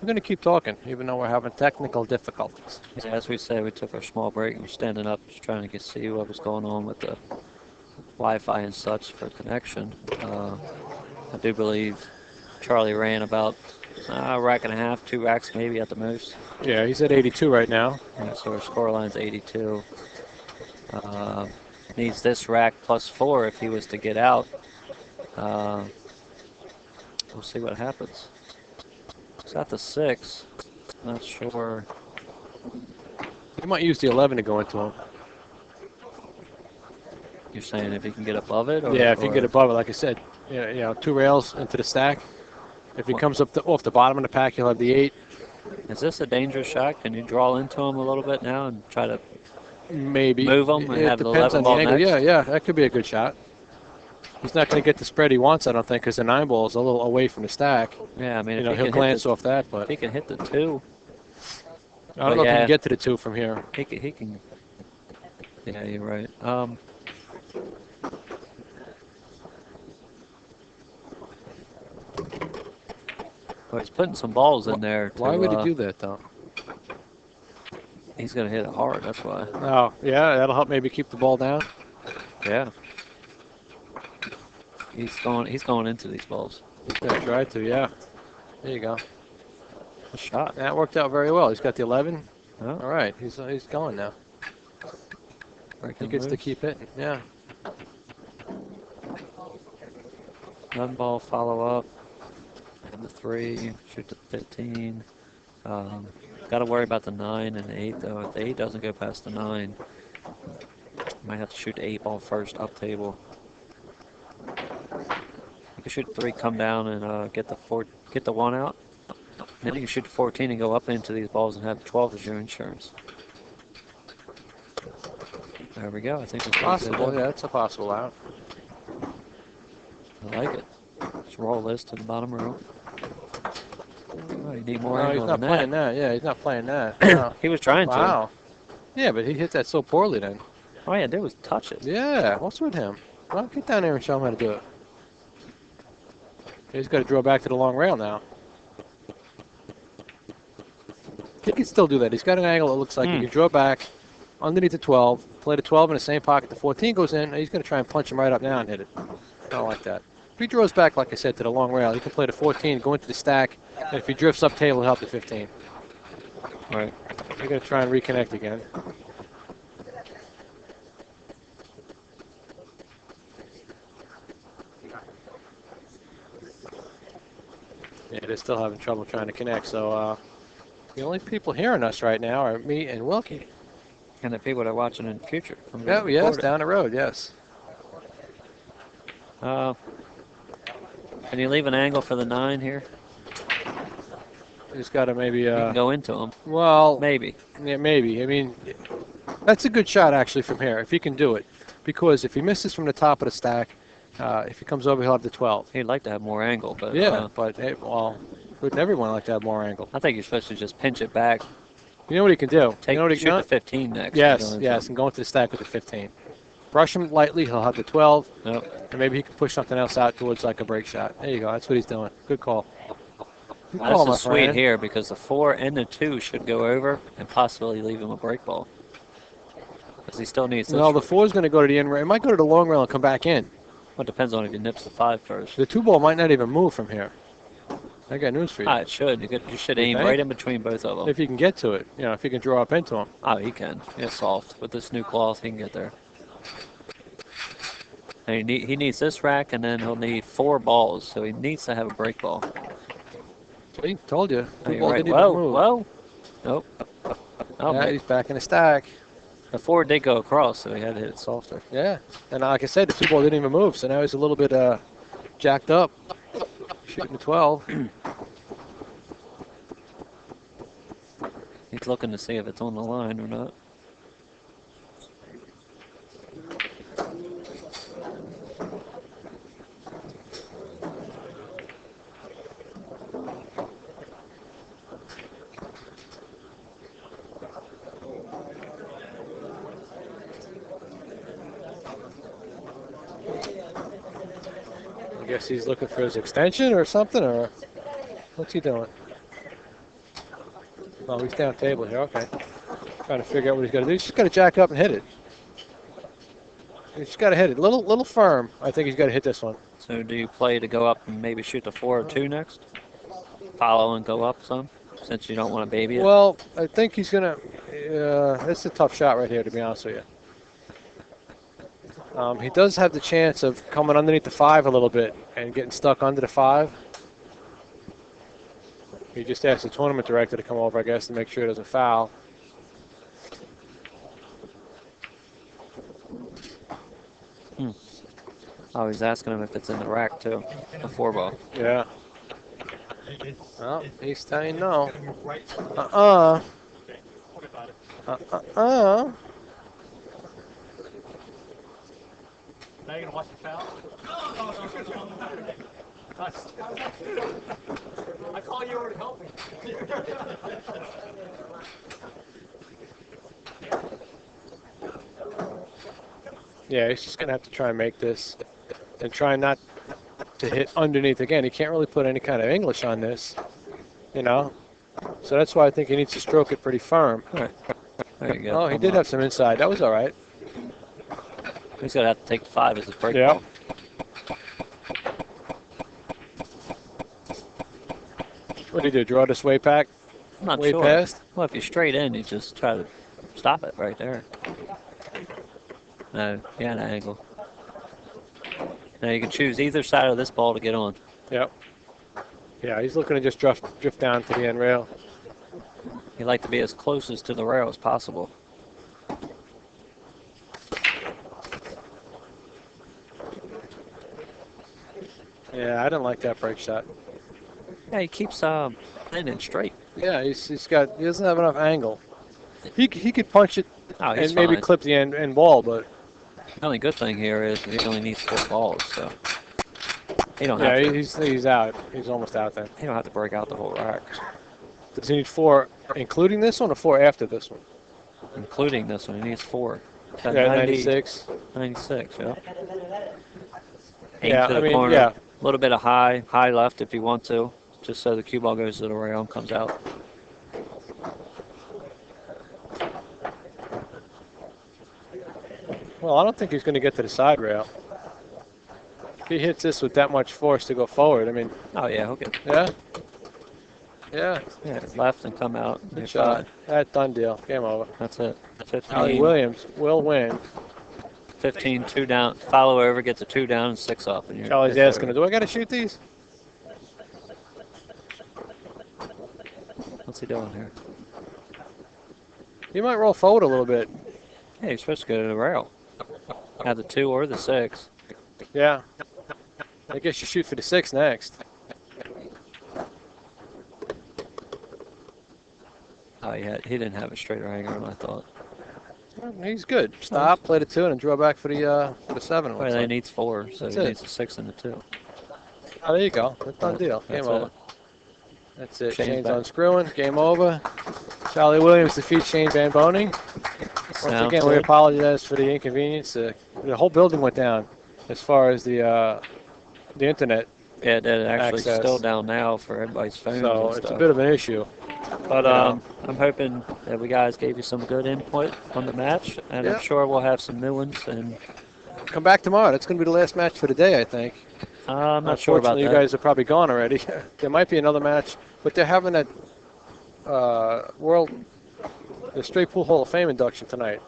we're going to keep talking, even though we're having technical difficulties. Yeah, as we said, we took our small break. We're standing up, just trying to see what was going on with the Wi-Fi and such for connection. I do believe Charlie ran about a rack and a half, 2 racks maybe at the most. Yeah, he's at 82 right now. Yeah, so our score line's 82. Needs this rack plus 4 if he was to get out. We'll see what happens. He's at the 6. Not sure. He might use the 11 to go into him. You're saying if he can get above it? Or, yeah, if he can get above it, like I said, you know, 2 rails into the stack. If he comes up off the bottom of the pack, he'll have the 8. Is this a dangerous shot? Can you draw into him a little bit now and try to maybe move him and it have the depends 11 on ball the angle. next? Yeah, that could be a good shot. He's not going to get the spread he wants, I don't think, because the 9 ball is a little away from the stack. Yeah, I mean, You know, if he'll glance off that, if but he can hit the 2. I don't know if he can get to the 2 from here. He can. Yeah, you're right. Well, he's putting some balls in there. Why would he do that, though? He's going to hit it hard, that's why. Oh, yeah, that'll help maybe keep the ball down. Yeah. He's going into these balls. He's going to try to, yeah. There you go. A shot. That worked out very well. He's got the 11. Oh. All right, he's going now. He gets to keep hitting, yeah. 1 ball follow up. And the 3, shoot the 15. Got to worry about the 9 and the 8 though. If the 8 doesn't go past the 9, might have to shoot the 8 ball first up table. You can shoot 3, come down and get the 1 out. Then you can shoot the 14 and go up into these balls and have 12 as your insurance. There we go. I think it's possible. Yeah, it's a possible out. I like it. Let's roll this to the bottom row. Oh, you need more No, angle he's not than playing that. Yeah, he's not playing that. No. He was trying to. Wow. Yeah, but he hit that so poorly then. All he had to do was touch it. Yeah, what's with him? Well, get down there and show him how to do it. He's got to draw back to the long rail now. He can still do that. He's got an angle that looks like he can draw back underneath the 12, play the 12 in the same pocket. The 14 goes in, and he's going to try and punch him right up now and hit it. I don't like that. If he draws back, like I said, to the long rail, he can play the 14, go into the stack, and if he drifts up table, he'll help the 15. All right. We're going to try and reconnect again. Yeah, they're still having trouble trying to connect, so the only people hearing us right now are me and Wilkie. And the people that are watching in the future. Yeah, yes, down the road, yes. Can you leave an angle for the 9 here? He's got to maybe... you can go into him. Well... Maybe. Yeah, maybe. I mean, that's a good shot, actually, from here, if he can do it. Because if he misses from the top of the stack, if he comes over, he'll have the 12. He'd like to have more angle, but... Yeah, but, well, wouldn't everyone like to have more angle? I think you're supposed to just pinch it back. You know what he can do? Take, you know what he shoot can the 15 next. Yes, yes, and go into the stack with the 15. Brush him lightly, he'll have the 12. Yep. And maybe he can push something else out towards like a break shot. There you go, that's what he's doing. Good call. Good call, This is my sweet friend. here because the 4 and the 2 should go over and possibly leave him a break ball. Because he still needs this. No, the 4 is going to go to the end rail. It might go to the long rail and come back in. Well, it depends on if he nips the 5 first. The 2 ball might not even move from here. I got news for you. It should. You should aim think? right in between both of them. If you can get to it, you know, if you can draw up into him. Oh, he can. It's soft. With this new cloth, he can get there. And he needs this rack, and then he'll need 4 balls. So he needs to have a break ball. See, told you. Oh, 2 you're ball right. didn't even Whoa, move. whoa. Nope. Oh, Yeah, man. he's back in the stack. The 4 did go across, so he had to hit it softer. Yeah, and like I said, the 2 ball didn't even move, so now he's a little bit jacked up. Shooting the 12. He's looking to see if it's on the line or not. guess he's looking for his extension or something, or what's he doing? Oh, he's down table here. Okay. Trying to figure out what he's got to do. He's just got to jack up and hit it. He's just got to hit it. Little firm. I think he's got to hit this one. So do you play to go up and maybe shoot the 4 or 2 next? Follow and go up some, since you don't want to baby it? Well, I think he's going to... it's a tough shot right here, to be honest with you. He does have the chance of coming underneath the 5 a little bit and getting stuck under the 5. He just asked the tournament director to come over, I guess, to make sure he doesn't foul. Oh, he's asking him if it's in the rack, too. The 4-ball. Yeah. Well, he's saying no. Uh-uh. Uh-uh. Now you're gonna watch the foul? I call you over to help me. Yeah, he's just going to have to try and make this and try not to hit underneath again. He can't really put any kind of English on this, you know. So that's why I think he needs to stroke it pretty firm. All right. There you go. Oh, he did have some inside. That was all right. He's going to have to take the 5 as a break. Yeah. What did he do? Draw this way back? I'm not way sure. past? Well, if you're straight in, you just try to stop it right there. No, yeah, an angle. Now you can choose either side of this ball to get on. Yep. Yeah, he's looking to just drift down to the end rail. You like to be as close as to the rail as possible. Yeah, I didn't like that break shot. Yeah, he keeps landing straight. Yeah, he doesn't have enough angle. He could punch it Oh, he's and maybe fine. clip the end wall, but The only good thing here is he only needs 4 balls, so he don't yeah, have to. he's out. He's almost out then. He don't have to break out the whole rack, Does he need 4, including this one, or 4 after this one? including this one. He needs 4. Yeah, 96. 96, yeah. Aim Yeah, to the I mean, corner. yeah. A little bit of high left if you want to, just so the cue ball goes to the rail and comes out. Well, I don't think he's going to get to the side rail. If he hits this with that much force to go forward, I mean, Oh yeah, okay. yeah. Yeah, Yeah, left and come out. good shot. That's done deal. Game over. That's it. Charlie 15, Williams will win. 15, 2 down. Follow over, gets a 2 down and 6 up. And you're Charlie's it's asking, over. do I got to shoot these? What's he doing here? He might roll forward a little bit. Yeah, you're supposed to go to the rail. Have the 2 or the 6. Yeah. I guess you shoot for the 6 next. Oh, he didn't have a straighter hanger on, I thought. Well, he's good. Stop, play the 2, and draw back for the 7. Well, he needs 4, so That's he it. needs a 6 and a 2. Oh, there you go. That's done deal. Game That's over. it. That's it. Shane's Shane's back. unscrewing. Game over. Charlie Williams defeats Shane Van Boening. Once Sounds again, we good. apologize for the inconvenience. The whole building went down as far as the internet, Yeah, that actually access. still down now for everybody's phones so and it's stuff. a bit of an issue. But Yeah. I'm hoping that we guys gave you some good input on the match, and Yeah. I'm sure we'll have some new ones. And Come back tomorrow. That's going to be the last match for the day, I think. I'm not sure about Unfortunately, that. you guys are probably gone already. There might be another match, but they're having a the Straight Pool Hall of Fame induction tonight.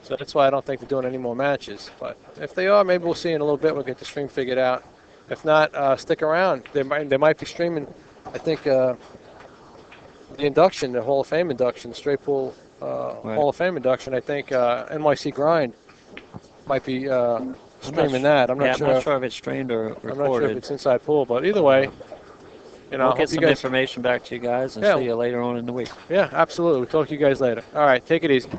So that's why I don't think they're doing any more matches. But if they are, maybe we'll see in a little bit. We'll get the stream figured out. If not, stick around. They might be streaming, I think, the induction, the Hall of Fame induction, Straight Pool Hall of Fame induction. I think NYC Grind might be streaming that. I'm not sure. I'm not sure if it's streamed or I'm not sure if recorded. it's Inside Pool, but either way, We'll hope get you some guys- information back to you guys and Yeah. see you later on in the week. Yeah, absolutely. We'll talk to you guys later. All right, take it easy.